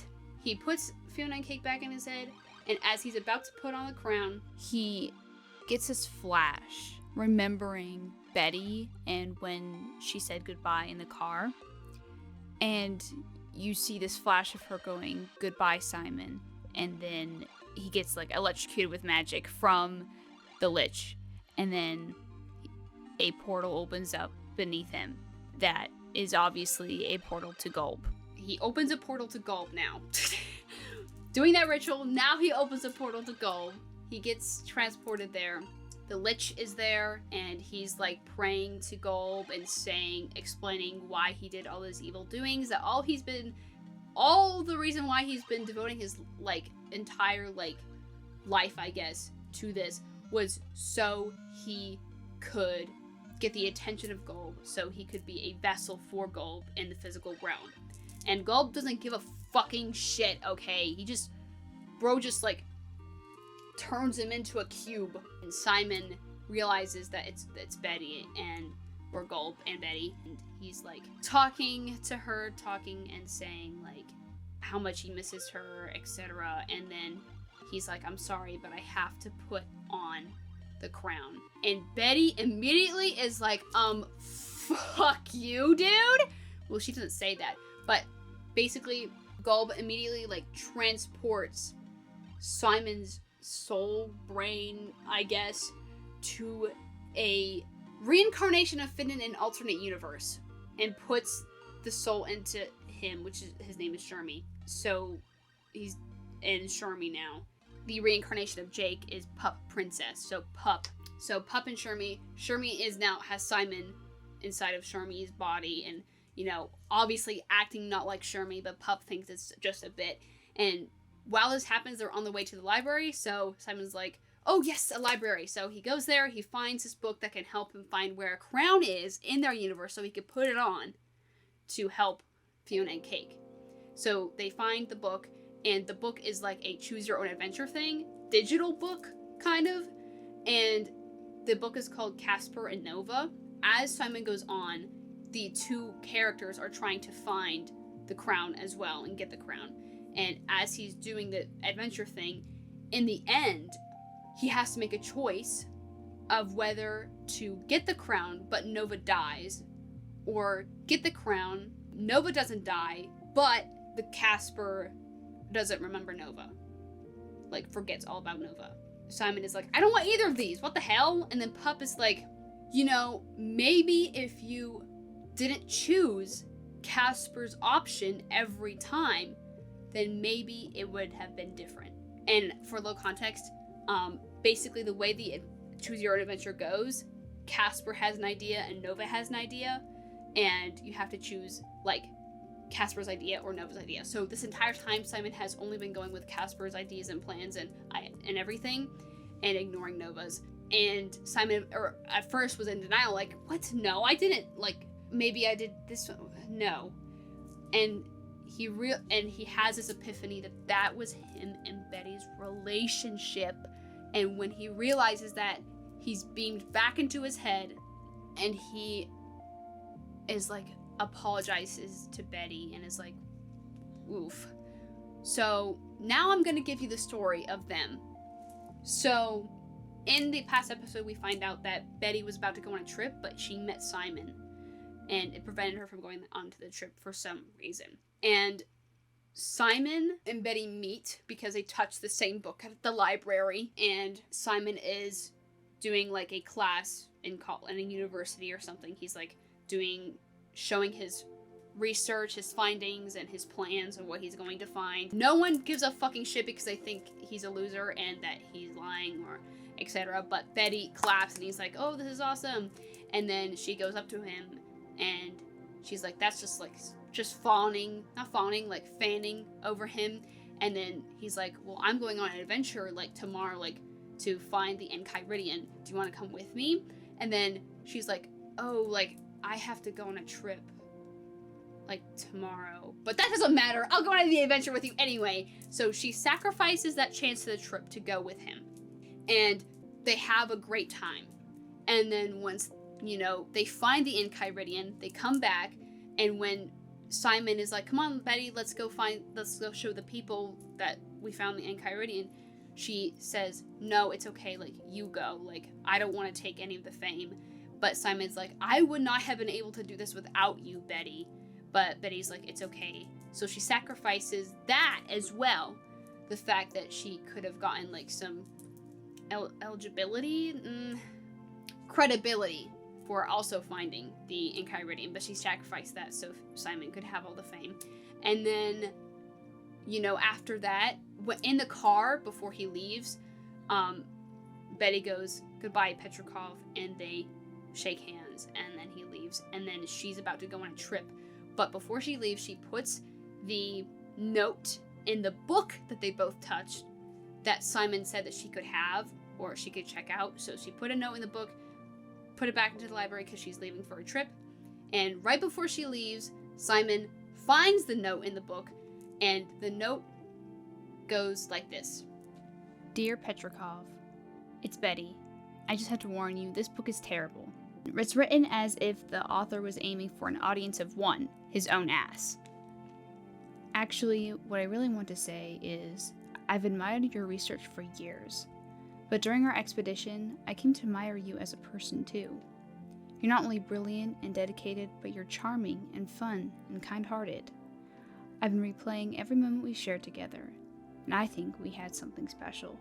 he puts Fionna and Cake back in his head, and as he's about to put on the crown, he gets this flash, remembering Betty and when she said goodbye in the car. And you see this flash of her going, goodbye, Simon. And then he gets like electrocuted with magic from the Lich. And then a portal opens up beneath him that is obviously a portal to Gulp. He opens a portal to Gulp now. Doing that ritual, now he opens a portal to Gulp. He gets transported there. The Lich is there, and he's like praying to Gulp and explaining why he did all his evil doings, that all the reason why he's been devoting his like entire like life, I guess, to this was so he could get the attention of Gulp, so he could be a vessel for Gulp in the physical realm. And Gulp doesn't give a fucking shit, okay? Bro just like turns him into a cube, and Simon realizes that it's Betty or Gulp and Betty, and he's like talking to her, and saying like how much he misses her, etc. And then he's like, I'm sorry, but I have to put on the crown. And Betty immediately is like, fuck you, dude. Well, she doesn't say that, but basically Gulp immediately like transports Simon's soul, brain, I guess, to a reincarnation of Finn in an alternate universe, and puts the soul into him, which is, his name is Shermie. So he's in Shermie now. The reincarnation of Jake is Pup Princess. So Pup and Shermie has Simon inside of Shermie's body, and you know, obviously acting not like Shermie, but Pup thinks it's just a bit. And while this happens, they're on the way to the library, so Simon's like, oh yes, a library. So he goes there, he finds this book that can help him find where a crown is in their universe so he could put it on to help Fionna and Cake. So they find the book, and the book is like a choose your own adventure thing, digital book, kind of. And the book is called Casper and Nova. As Simon goes on, the two characters are trying to find the crown as well and get the crown. And as he's doing the adventure thing, in the end, he has to make a choice of whether to get the crown, but Nova dies, or get the crown, Nova doesn't die, but the Casper doesn't remember Nova. Like, forgets all about Nova. Simon is like, I don't want either of these, what the hell? And then Pup is like, you know, maybe if you didn't choose Casper's option every time, then maybe it would have been different. And for a little context, basically the way the choose your own adventure goes, Casper has an idea and Nova has an idea, and you have to choose like Casper's idea or Nova's idea. So this entire time, Simon has only been going with Casper's ideas and plans and everything, and ignoring Nova's. And Simon, or at first, was in denial, like, what? No, I didn't, like, maybe I did this. No. And he has this epiphany that was him and Betty's relationship. And when he realizes that, he's beamed back into his head, and he is like, apologizes to Betty and is like, oof. So now I'm gonna give you the story of them. So in the past episode, we find out that Betty was about to go on a trip, but she met Simon, and it prevented her from going onto the trip for some reason. And Simon and Betty meet because they touch the same book at the library, and Simon is doing like a class in a university or something. He's like showing his research, his findings, and his plans and what he's going to find. No one gives a fucking shit because they think he's a loser and that he's lying or etc. But Betty claps and he's like, oh, this is awesome. And then she goes up to him and she's like, that's just fanning over him. And then he's like, well, I'm going on an adventure like tomorrow, like to find the Enchiridion. Do you want to come with me? And then she's like, oh, like I have to go on a trip like tomorrow, but that doesn't matter. I'll go on the adventure with you anyway. So she sacrifices that chance to the trip to go with him, and they have a great time. And then once, they find the Enchiridion, they come back, and when Simon is like, come on, Betty, let's go show the people that we found the Enchiridion, she says, no, it's okay, like, you go, like, I don't want to take any of the fame. But Simon's like, I would not have been able to do this without you, Betty. But Betty's like, it's okay. So she sacrifices that as well. The fact that she could have gotten like some credibility for also finding the Enchiridion. But she sacrificed that so Simon could have all the fame. And then, after that, in the car before he leaves, Betty goes, goodbye, Petrikov, and they shake hands, and then he leaves. And then she's about to go on a trip. But before she leaves, she puts the note in the book that they both touched that Simon said that she could have or she could check out. So she put a note in the book, put it back into the library because she's leaving for a trip. And right before she leaves, Simon finds the note in the book, and the note goes like this. Dear Petrikov, it's Betty. I just have to warn you, this book is terrible. It's written as if the author was aiming for an audience of one, his own ass. Actually, what I really want to say is, I've admired your research for years, but during our expedition, I came to admire you as a person too. You're not only brilliant and dedicated, but you're charming and fun and kind-hearted. I've been replaying every moment we shared together, and I think we had something special.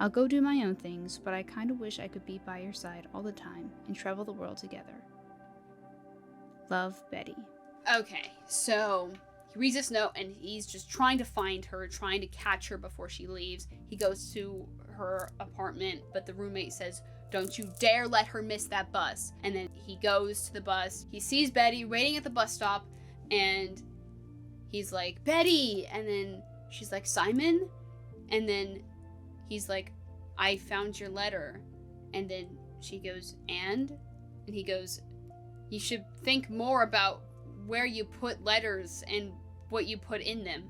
I'll go do my own things, but I kind of wish I could be by your side all the time and travel the world together. Love, Betty. Okay, so he reads this note and he's just trying to find her, trying to catch her before she leaves. He goes to her apartment, but the roommate says, don't you dare let her miss that bus. And then he goes to the bus. He sees Betty waiting at the bus stop, and he's like, Betty! And then she's like, Simon? And then he's like, I found your letter. And then she goes, and he goes, you should think more about where you put letters and what you put in them.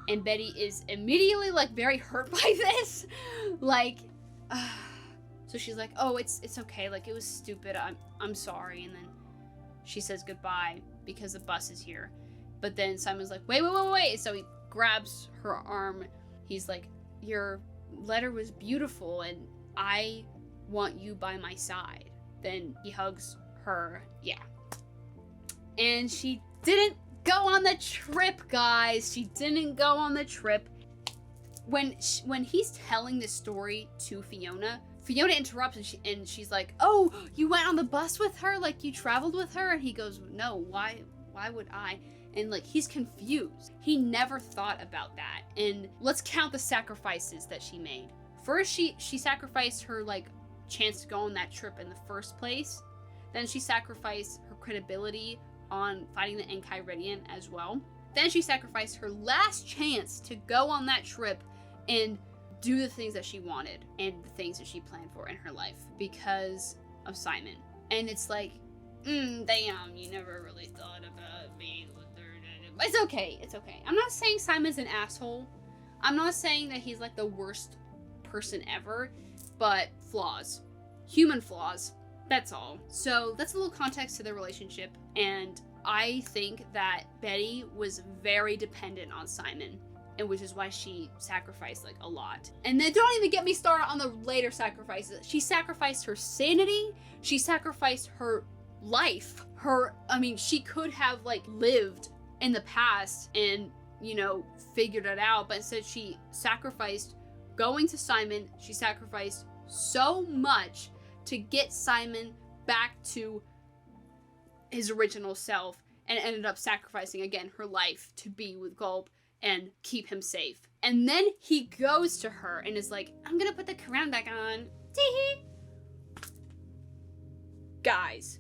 And Betty is immediately like very hurt by this. Like, so she's like, oh, it's okay. Like, it was stupid. I'm sorry. And then she says goodbye because the bus is here. But then Simon's like, wait. So he grabs her arm. He's like, your letter was beautiful and I want you by my side. Then he hugs her. Yeah. And she didn't go on the trip, guys. She didn't go on the trip. When he's telling this story to Fionna interrupts and she's like, oh, you went on the bus with her? Like, you traveled with her? And he goes, no, why would I? And like, he's confused. He never thought about that. And let's count the sacrifices that she made. First, she sacrificed her like chance to go on that trip in the first place. Then she sacrificed her credibility on fighting the Enchiridion as well. Then she sacrificed her last chance to go on that trip and do the things that she wanted and the things that she planned for in her life because of Simon. And it's like, damn, you never really thought about me. It's okay. It's okay. I'm not saying Simon's an asshole. I'm not saying that he's like the worst person ever, but flaws. Human flaws. That's all. So that's a little context to their relationship. And I think that Betty was very dependent on Simon, and which is why she sacrificed like a lot. And then don't even get me started on the later sacrifices. She sacrificed her sanity. She sacrificed her life. She could have like lived in the past and, you know, figured it out, but instead she sacrificed going to Simon. She sacrificed so much to get Simon back to his original self, and ended up sacrificing again her life to be with Gulp and keep him safe. And then he goes to her and is like, I'm gonna put the crown back on. Tee-hee. Guys,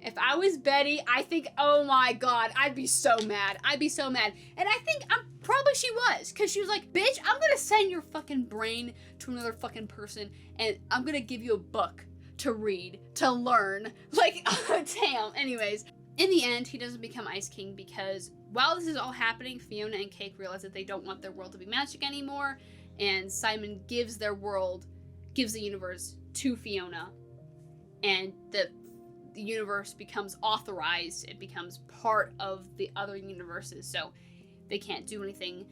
if I was Betty, I think, oh my god, I'd be so mad. I'd be so mad. And I think probably she was, because she was like, bitch, I'm gonna send your fucking brain to another fucking person, and I'm gonna give you a book to read, to learn. Like, damn. Anyways, in the end, he doesn't become Ice King because while this is all happening, Fionna and Cake realize that they don't want their world to be magic anymore, and Simon gives the universe to Fionna, and the universe becomes authorized. It becomes part of the other universes, so they can't do anything,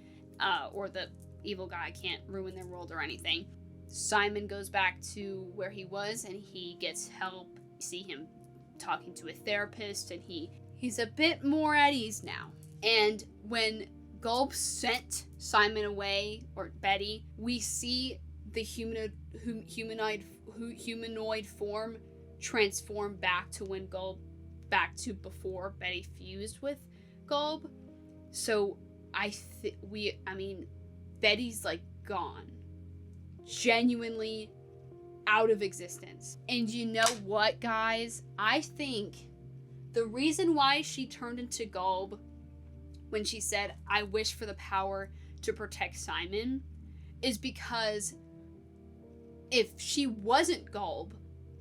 or the evil guy can't ruin their world or anything. Simon goes back to where he was, and he gets help. You see him talking to a therapist, and he's a bit more at ease now. And when Gulp sent Simon away, or Betty, we see the humanoid form transform back to before Betty fused with Gulp. So Betty's like gone. Genuinely out of existence. And you know what, guys? I think the reason why she turned into Gulp when she said, I wish for the power to protect Simon, is because if she wasn't Gulp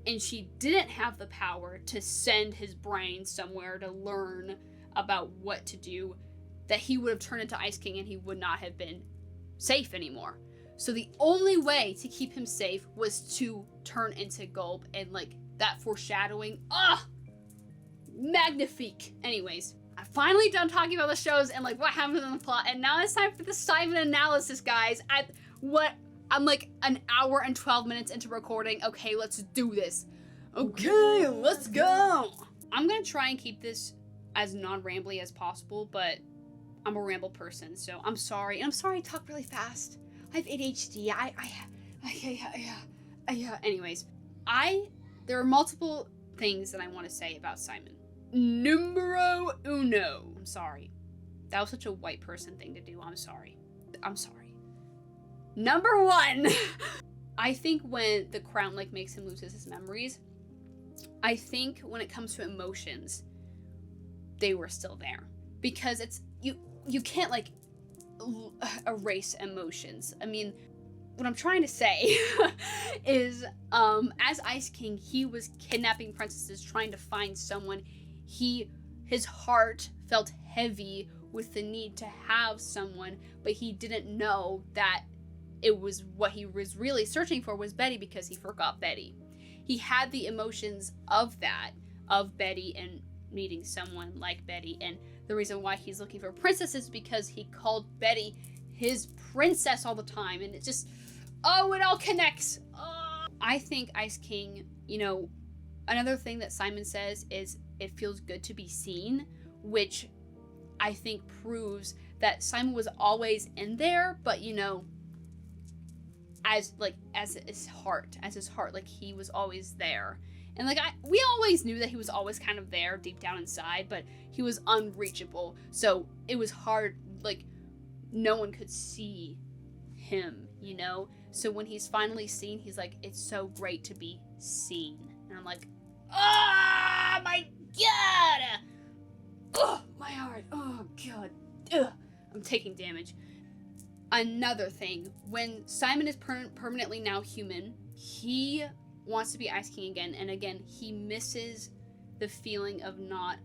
and she didn't have the power to send his brain somewhere to learn about what to do, that he would have turned into Ice King and he would not have been safe anymore. So the only way to keep him safe was to turn into Gulp, and like that foreshadowing, magnifique. Anyways, I'm finally done talking about the shows and like what happens in the plot, and now it's time for the Simon analysis, guys. I'm like an hour and 12 minutes into recording. Okay, let's do this. Okay, let's go. I'm gonna try and keep this as non-rambly as possible, but I'm a ramble person, so I'm sorry. And I'm sorry I talk really fast. I have ADHD. Anyways, there are multiple things that I want to say about Simon. Numero uno. I'm sorry. That was such a white person thing to do. I'm sorry. Number one. I think when the crown like makes him lose his memories, I think when it comes to emotions, they were still there. Because it's, you can't like erase emotions. I mean, what I'm trying to say is, as Ice King, he was kidnapping princesses, trying to find someone. His heart felt heavy with the need to have someone, but he didn't know that it was what he was really searching for was Betty, because he forgot Betty. He had the emotions of Betty and needing someone like Betty, and the reason why he's looking for princesses is because he called Betty his princess all the time, and it just, it all connects. I think Ice King, another thing that Simon says is it feels good to be seen, which I think proves that Simon was always in there, but as his heart, like he was always there. And we always knew that he was always kind of there deep down inside, but he was unreachable. So it was hard, like no one could see him, So when he's finally seen, he's like, it's so great to be seen. And I'm like, oh my god! Oh, my heart. Oh god. Ugh. I'm taking damage. Another thing, when Simon is permanently now human, he wants to be Ice King again, and again, he misses the feeling of not,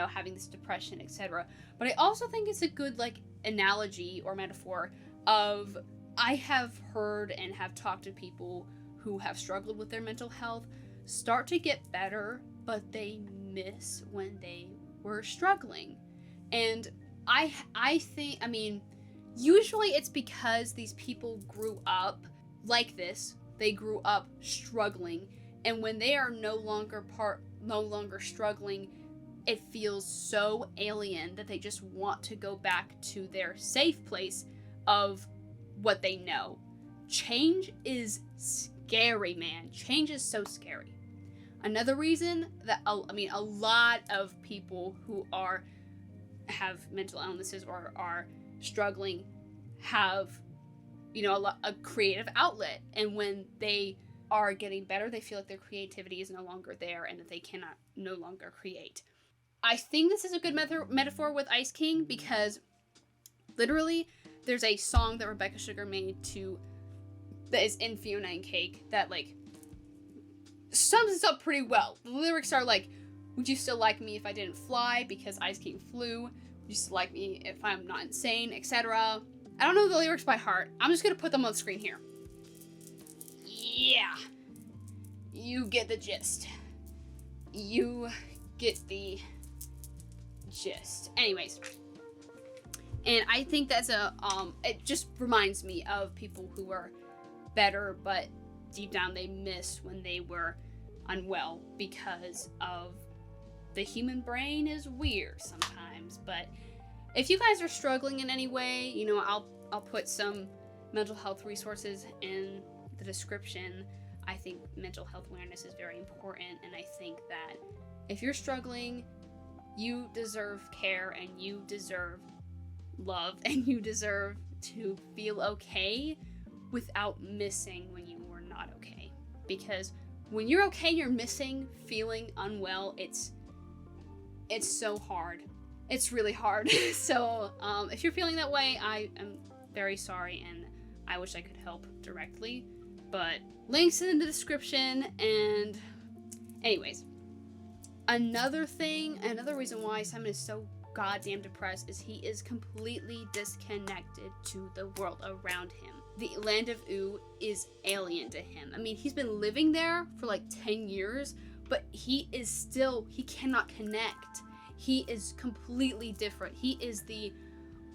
having this depression, etc. But I also think it's a good, analogy or metaphor of, I have heard and have talked to people who have struggled with their mental health start to get better, but they miss when they were struggling. And I think, usually it's because these people grew up like this. They grew up struggling, and when they are no longer struggling, it feels so alien that they just want to go back to their safe place of what they know. Change is scary, man. Change is so scary. Another reason that, a lot of people who have mental illnesses or are struggling have, a creative outlet. And when they are getting better, they feel like their creativity is no longer there and that they cannot no longer create. I think this is a good metaphor with Ice King, because literally there's a song that Rebecca Sugar made that is in Fionna and Cake that sums this up pretty well. The lyrics are would you still like me if I didn't fly because Ice King flew? Would you still like me if I'm not insane, etc.? I don't know the lyrics by heart. I'm just gonna put them on the screen here. Yeah. You get the gist. You get the gist. Anyways. And I think that's it just reminds me of people who are better, but deep down they miss when they were unwell, because of the human brain is weird sometimes. But if you guys are struggling in any way, I'll put some mental health resources in the description. I think mental health awareness is very important, and I think that if you're struggling, you deserve care, and you deserve love, and you deserve to feel okay without missing when you were not okay. Because when you're okay, you're missing feeling unwell. It's so hard. It's really hard. So if you're feeling that way, I am very sorry, and I wish I could help directly. But links in the description. And anyways, another reason why Simon is so goddamn depressed is he is completely disconnected to the world around him. The land of Oo is alien to him. He's been living there for 10 years, but he cannot connect. He is completely different. He is the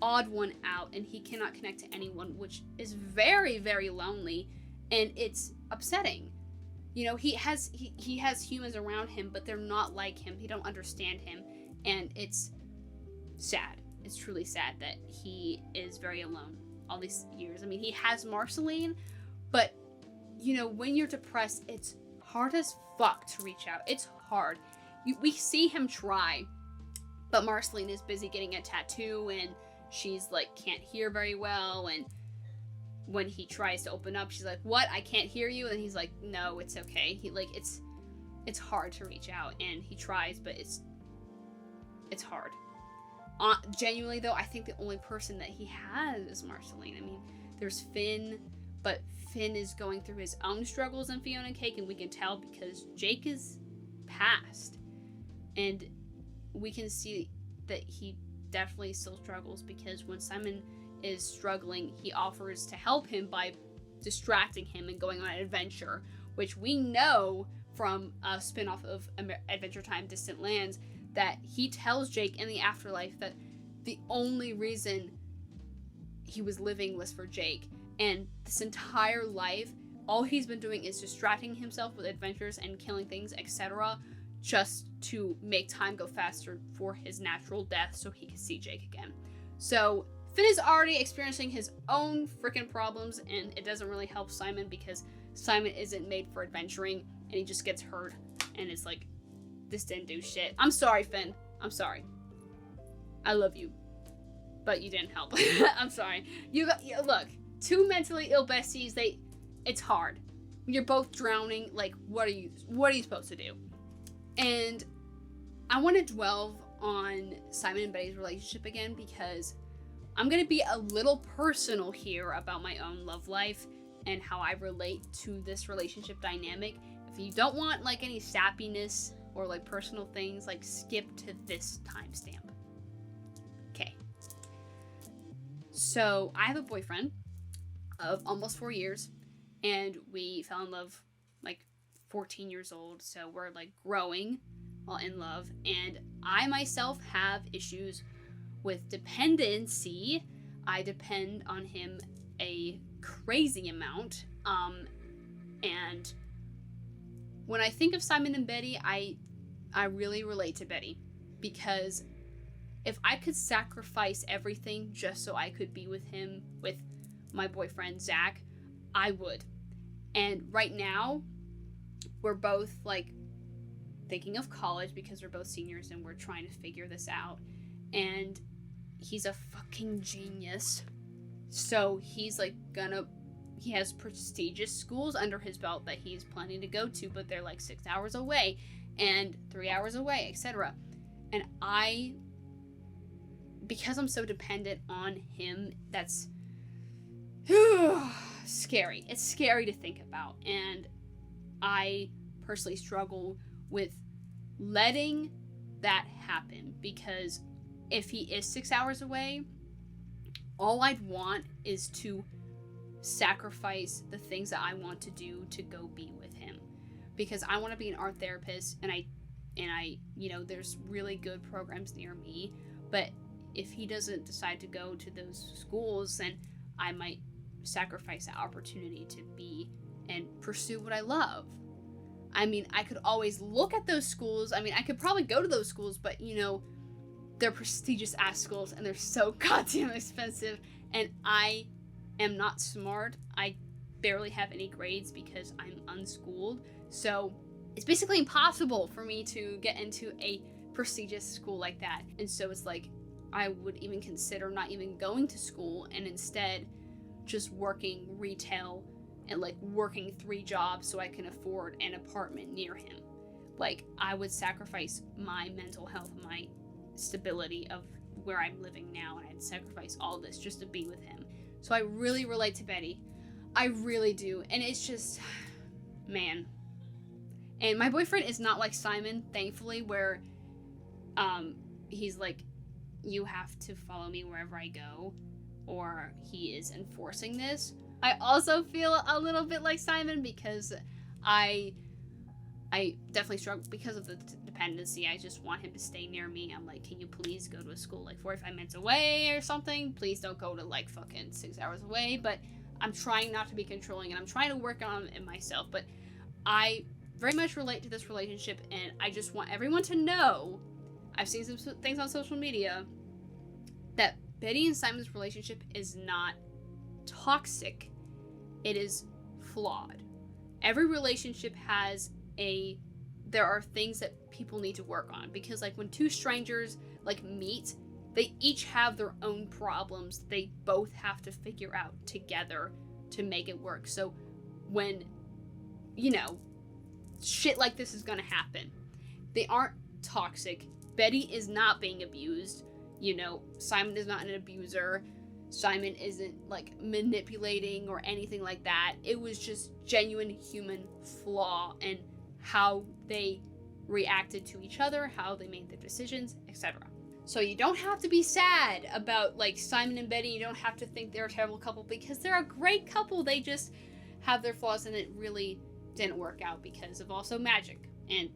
odd one out, and he cannot connect to anyone, which is very, very lonely, and it's upsetting. He has humans around him, but they're not like him. They don't understand him, and it's sad. It's truly sad that he is very alone all these years. He has Marceline, but when you're depressed, it's hard as fuck to reach out. It's hard. We see him try, but Marceline is busy getting a tattoo, and she's can't hear very well, and when he tries to open up, she's like, "What? I can't hear you." And he's like, "No, it's okay." It's hard to reach out, and he tries, but it's hard. Genuinely though, I think the only person that he has is Marceline. There's Finn, but Finn is going through his own struggles in Fionna and Cake, and we can tell because Jake is past, and we can see that he definitely still struggles, because when Simon is struggling, he offers to help him by distracting him and going on an adventure, which we know from a spin-off of Adventure Time Distant Lands that he tells Jake in the afterlife that the only reason he was living was for Jake, and this entire life all he's been doing is distracting himself with adventures and killing things, etc., just to make time go faster for his natural death so he can see Jake again. So Finn is already experiencing his own freaking problems, and it doesn't really help Simon because Simon isn't made for adventuring, and he just gets hurt, and it's this didn't do shit. I'm sorry, Finn. I'm sorry. I love you, but you didn't help. I'm sorry. Look, two mentally ill besties. It's hard. You're both drowning. What are you supposed to do? And I want to dwell on Simon and Betty's relationship again, because I'm gonna be a little personal here about my own love life and how I relate to this relationship dynamic. If you don't want like any sappiness or like personal things, like skip to this timestamp. Okay. So I have a boyfriend of almost 4 years, and we fell in love like 14 years old, so we're like growing while in love. And I myself have issues with dependency. I depend on him a crazy amount, and when I think of Simon and Betty, I really relate to Betty, because if I could sacrifice everything just so I could be with him, with my boyfriend Zach, I would. And right now, we're both like thinking of college because we're both seniors and we're trying to figure this out. And he's a fucking genius. So he's like he has prestigious schools under his belt that he's planning to go to, but they're like 6 hours away and 3 hours away, etc. And because I'm so dependent on him, that's scary. It's scary to think about. And I personally struggle with letting that happen, because if he is 6 hours away, all I'd want is to sacrifice the things that I want to do to go be with him, because I want to be an art therapist, and I there's really good programs near me, but if he doesn't decide to go to those schools, then I might sacrifice that opportunity to be and pursue what I love. I mean, I could always look at those schools. I mean, I could probably go to those schools, but they're prestigious ass schools and they're so goddamn expensive, and I am not smart. I barely have any grades because I'm unschooled. So it's basically impossible for me to get into a prestigious school like that. And so it's like, I would even consider not even going to school and instead just working retail and like working 3 jobs so I can afford an apartment near him. Like, I would sacrifice my mental health, my stability of where I'm living now, and I'd sacrifice all this just to be with him. So I really relate to Betty. I really do. And it's just, man. And my boyfriend is not like Simon, thankfully, where he's like, you have to follow me wherever I go, or he is enforcing this. I also feel a little bit like Simon, because I definitely struggle because of the dependency. I just want him to stay near me. I'm like, can you please go to a school like 45 minutes away or something? Please don't go to like fucking 6 hours away. But I'm trying not to be controlling, and I'm trying to work on it myself. But I very much relate to this relationship, and I just want everyone to know, I've seen some things on social media, that Betty and Simon's relationship is not toxic. It is flawed. Every relationship there are things that people need to work on, because like when 2 strangers like meet, they each have their own problems they both have to figure out together to make it work. So when shit like this is gonna happen, they aren't toxic. Betty is not being abused. Simon is not an abuser. Simon isn't like manipulating or anything like that. It was just genuine human flaw and how they reacted to each other, how they made their decisions, etc. So you don't have to be sad about like Simon and Betty. You don't have to think they're a terrible couple, because they're a great couple. They just have their flaws, and it really didn't work out because of also magic and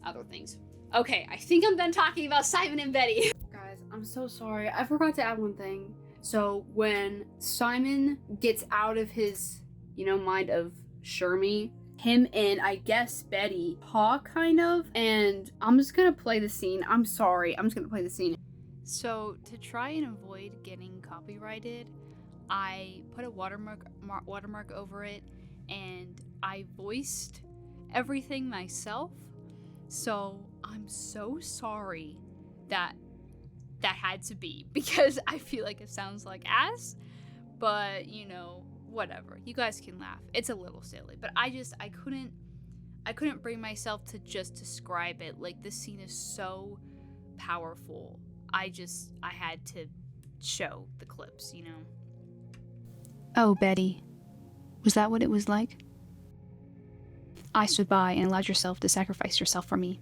other things. Okay, I think I'm done talking about Simon and Betty. Guys, I'm so sorry. I forgot to add one thing. So when Simon gets out of his, mind of Shermie, him and I guess Betty talk kind of, and I'm just gonna play the scene. I'm sorry, I'm just gonna play the scene. So to try and avoid getting copyrighted, I put a watermark over it, and I voiced everything myself. So I'm so sorry that had to be, because I feel like it sounds like ass, but whatever. You guys can laugh. It's a little silly, but I couldn't bring myself to just describe it. Like, this scene is so powerful. I had to show the clips, you know. Oh, Betty. Was that what it was like? I stood by and allowed yourself to sacrifice yourself for me,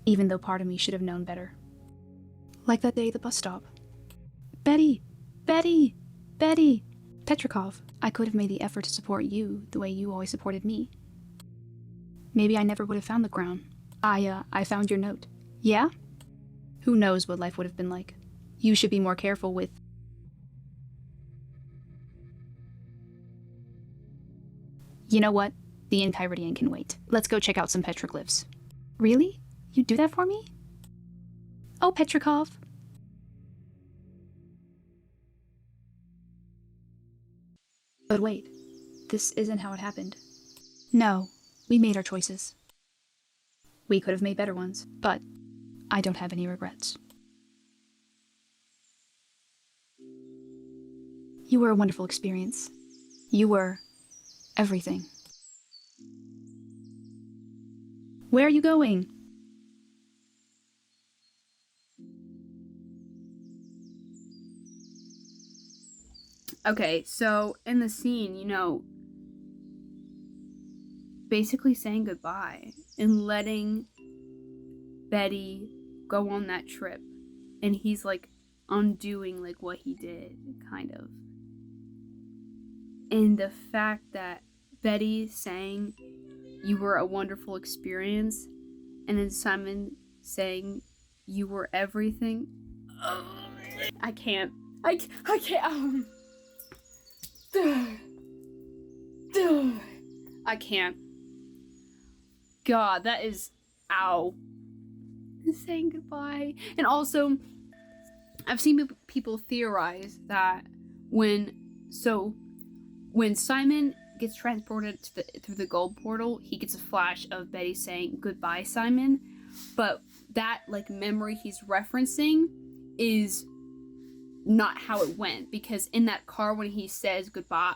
even though part of me should have known better. Like that day at the bus stop. Betty! Betty! Betty! Petrikov, I could have made the effort to support you the way you always supported me. Maybe I never would have found the crown. I found your note. Yeah? Who knows what life would have been like. You should be more careful with... You know what? The Enchiridion can wait. Let's go check out some petroglyphs. Really? You'd do that for me? Oh, Petrikov. But wait, this isn't how it happened. No, we made our choices. We could have made better ones, but I don't have any regrets. You were a wonderful experience. You were everything. Where are you going? Okay, so in the scene, you know, basically saying goodbye and letting Betty go on that trip, and he's like undoing like what he did, kind of. And the fact that Betty saying you were a wonderful experience, and then Simon saying you were everything. I can't. I can't. I can't. God, that is... Ow. Saying goodbye. And also, I've seen people theorize that when Simon gets transported through the gold portal, he gets a flash of Betty saying goodbye, Simon. But that like memory he's referencing is not how it went, because in that car when she says goodbye,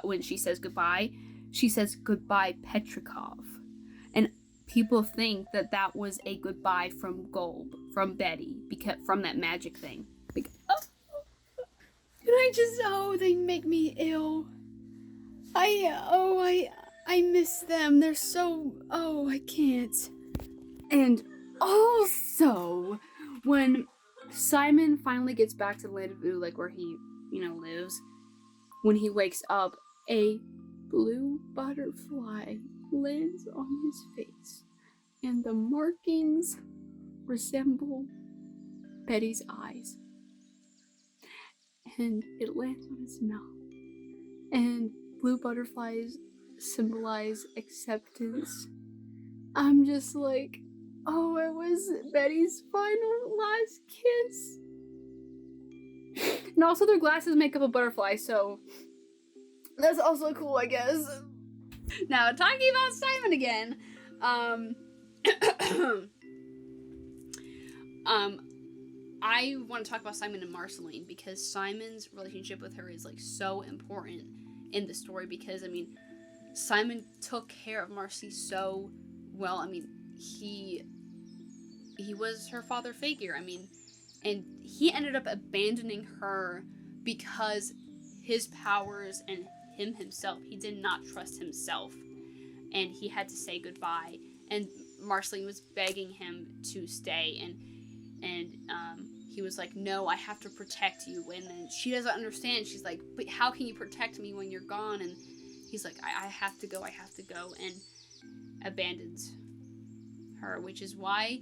she says goodbye, Petrikov, and people think that that was a goodbye from Golb, from Betty, because from that magic thing. Like, they make me ill. I miss them. They're so, I can't. And also, when Simon finally gets back to the land of Boo, like where he, lives, when he wakes up, a blue butterfly lands on his face, and the markings resemble Betty's eyes. And it lands on his mouth. And blue butterflies symbolize acceptance. I'm just like, it was Betty's final last kiss. And also their glasses make up a butterfly, so that's also cool, I guess. Now, talking about Simon again, I want to talk about Simon and Marceline, because Simon's relationship with her is like so important in the story, because Simon took care of Marcy so well. He was her father figure. And he ended up abandoning her because his powers and himself, he did not trust himself, and he had to say goodbye. And Marceline was begging him to stay, and he was like, no, I have to protect you. And then she doesn't understand. She's like, but how can you protect me when you're gone? And he's like, I have to go, and abandons her, which is why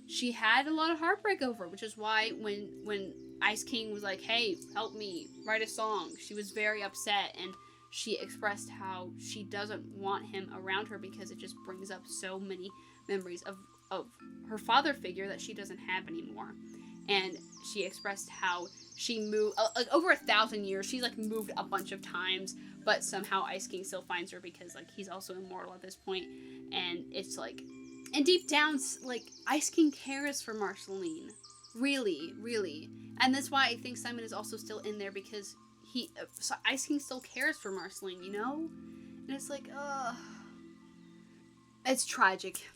she had a lot of heartbreak over it, which is why when Ice King was like, hey, help me write a song, she was very upset, and she expressed how she doesn't want him around her because it just brings up so many memories of her father figure that she doesn't have anymore. And she expressed how she moved like over 1,000 years. She's like moved a bunch of times, but somehow Ice King still finds her because like he's also immortal at this point. And it's like, and deep down, like Ice King cares for Marceline, really, really. And that's why I think Simon is also still in there, because Ice King still cares for Marceline, And it's like, it's tragic.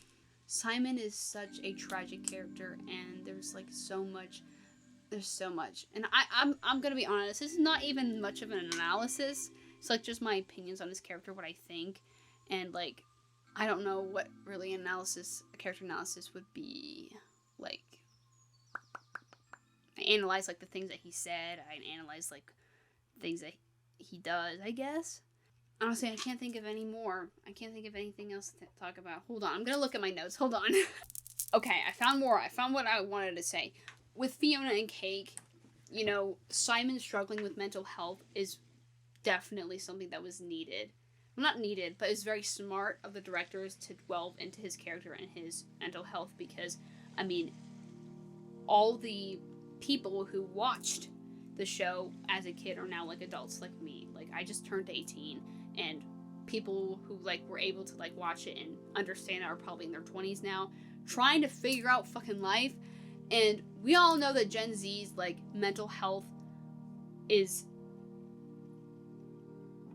Simon is such a tragic character, and there's like so much There's so much. And I'm gonna be honest, this is not even much of an analysis. It's like just my opinions on this character, what I think. And like, I don't know what really a character analysis would be. Like, I analyze like the things that he said. I analyze like things that he does, I guess. Honestly, I can't think of any more. I can't think of anything else to talk about. Hold on, I'm gonna look at my notes. Hold on. Okay, I found more. I found what I wanted to say. With Fionna and Cake, you know, Simon struggling with mental health is definitely something that was needed. Well, not needed, but it's very smart of the directors to delve into his character and his mental health because, I mean, all the people who watched the show as a kid are now like adults like me. Like, I just turned 18, and people who like were able to like watch it and understand it are probably in their 20s now, trying to figure out fucking life. And we all know that Gen Z's like mental health is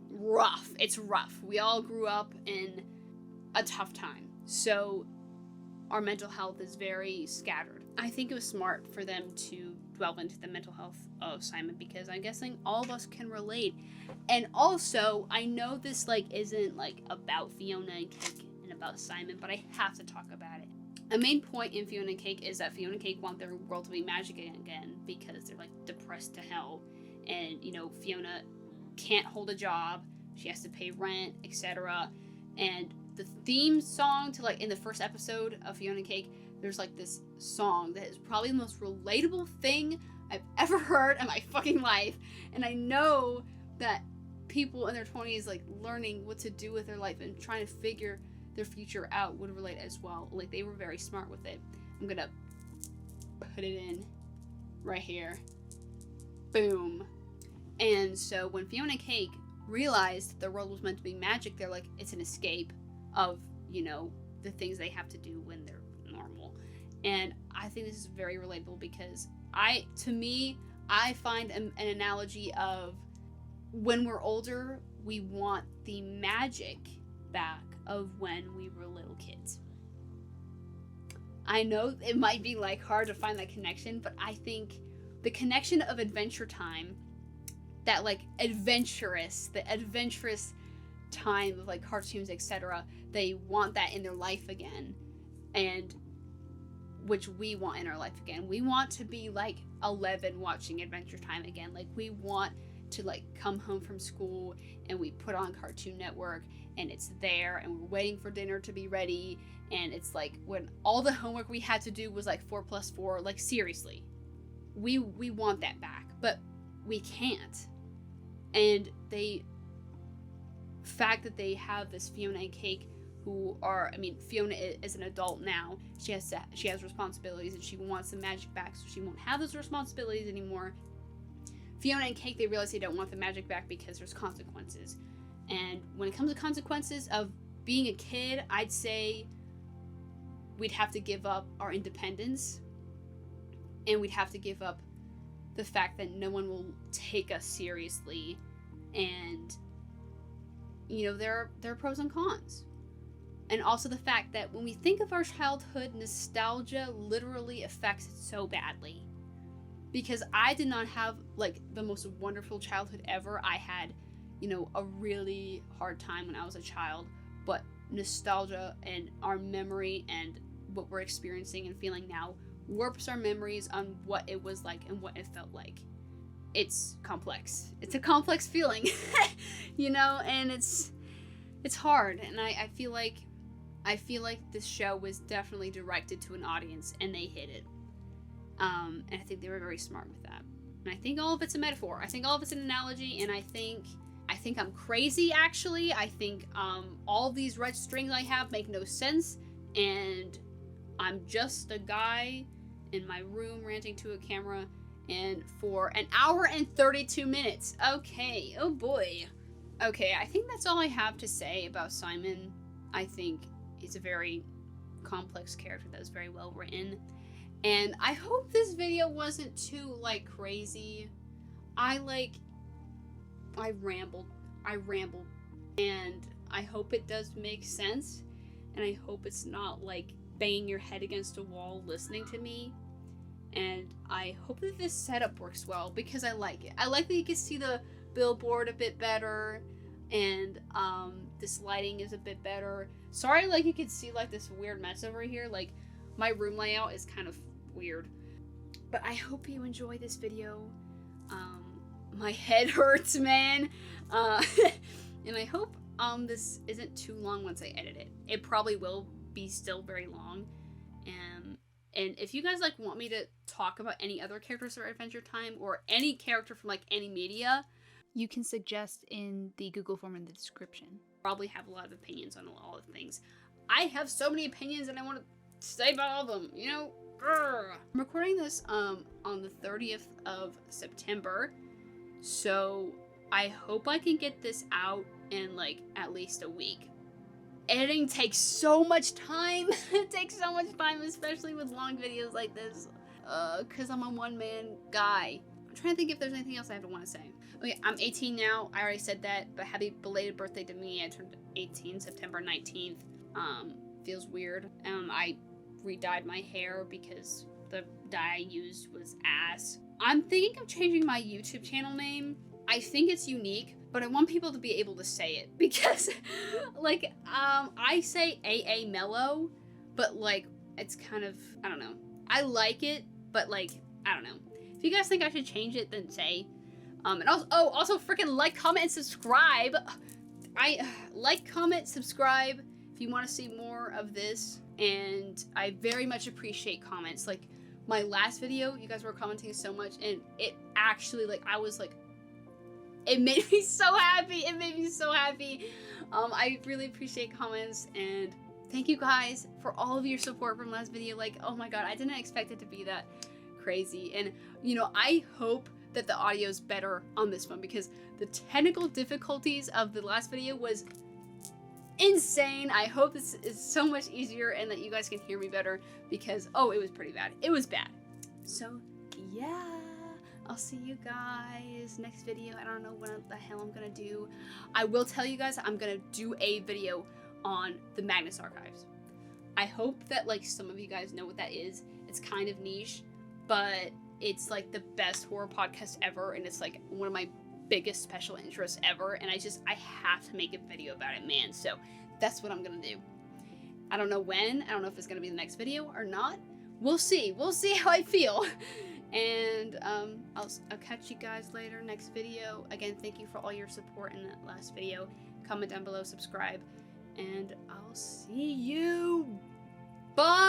rough. It's rough. We all grew up in a tough time, so our mental health is very scattered. I think it was smart for them to delve into the mental health of Simon because I'm guessing all of us can relate. And also, I know this like isn't like about Fionna and Cake and about Simon, but I have to talk about it. A main point in Fionna and Cake is that Fionna and Cake want their world to be magic again because they're like depressed to hell, and you know, Fionna can't hold a job, she has to pay rent, etc. And the theme song to like in the first episode of Fionna and Cake, there's like this song that is probably the most relatable thing I've ever heard in my fucking life. And I know that people in their 20s like learning what to do with their life and trying to figure their future out would relate as well. Like, they were very smart with it. I'm gonna put it in right here. Boom. And so when Fionna and Cake realized the world was meant to be magic, they're like, it's an escape of, you know, the things they have to do when they're normal. And I think this is very relatable because I find an analogy of when we're older, we want the magic back of when we were little kids. I know it might be like hard to find that connection, but I think the connection of Adventure Time, that like the adventurous time of like cartoons, etc., they want that in their life again, and which we want in our life again. We want to be like 11 watching Adventure Time again. Like, we want to like come home from school and we put on Cartoon Network and it's there and we're waiting for dinner to be ready, and it's like when all the homework we had to do was like 4 + 4. Like, seriously, we want that back, but we can't. And the fact that they have this Fionna and Cake who are, I mean, Fionna is an adult now. She has responsibilities and she wants the magic back, so she won't have those responsibilities anymore. Fionna and Cake, they realize they don't want the magic back because there's consequences. And when it comes to consequences of being a kid, I'd say we'd have to give up our independence, and we'd have to give up the fact that no one will take us seriously. And you know, there are pros and cons. And also the fact that when we think of our childhood, nostalgia literally affects it so badly. Because I did not have like the most wonderful childhood ever. I had, you know, a really hard time when I was a child, but nostalgia and our memory and what we're experiencing and feeling now warps our memories on what it was like and what it felt like. It's complex. It's a complex feeling, you know, and it's hard. And I feel like this show was definitely directed to an audience, and they hit it. And I think they were very smart with that. And I think all of it's a metaphor. I think all of it's an analogy, and I think I'm crazy, actually. I think all these red strings I have make no sense, and I'm just a guy in my room ranting to a camera, and for an hour and 32 minutes. Okay, oh boy. Okay, I think that's all I have to say about Simon. I think he's a very complex character that was very well written. And I hope this video wasn't too, like, crazy. I rambled. And I hope it does make sense. And I hope it's not, like, banging your head against a wall listening to me. And I hope that this setup works well because I like it. I like that you can see the billboard a bit better, and this lighting is a bit better. Sorry, like you can see like this weird mess over here. Like my room layout is kind of weird, but I hope you enjoy this video. My head hurts, man, and I hope this isn't too long once I edit it. It probably will be still very long, and if you guys like want me to talk about any other characters for Adventure Time or any character from like any media, you can suggest in the Google form in the description. Probably have a lot of opinions on all the things. I have so many opinions and I want to say about all of them, you know? Grr. I'm recording this on the 30th of September, so I hope I can get this out in like at least a week. Editing takes so much time. It takes so much time, especially with long videos like this, because I'm a one-man guy. I'm trying to think if there's anything else I want to say. Okay, I'm 18 now. I already said that, but happy belated birthday to me. I turned 18 September 19th. Feels weird. I re-dyed my hair because the dye I used was ass. I'm thinking of changing my YouTube channel name. I think it's unique, but I want people to be able to say it because, like, I say AA Mellow, but like, it's kind of, I don't know. I like it, but like, I don't know. If you guys think I should change it, then say. And also freaking like, comment, and subscribe. Like, comment, subscribe if you want to see more of this. And I very much appreciate comments. Like, my last video, you guys were commenting so much, and it actually, like, I was like, it made me so happy. It made me so happy. I really appreciate comments, and thank you guys for all of your support from last video. Like, oh my god, I didn't expect it to be that crazy. And, you know, I hope that the audio is better on this one because the technical difficulties of the last video was insane. I hope this is so much easier and that you guys can hear me better because, oh, it was pretty bad. It was bad. So, yeah. I'll see you guys next video. I don't know what the hell I'm gonna do. I will tell you guys I'm gonna do a video on the Magnus Archives. I hope that like some of you guys know what that is. It's kind of niche, but it's like the best horror podcast ever, and it's like one of my biggest special interests ever, and I have to make a video about it, man. So that's what I'm gonna do. I don't know when. I don't know if it's gonna be the next video or not. We'll see. We'll see how I feel. And I'll catch you guys later next video. Again, thank you for all your support in that last video. Comment down below, subscribe, and I'll see you. Bye.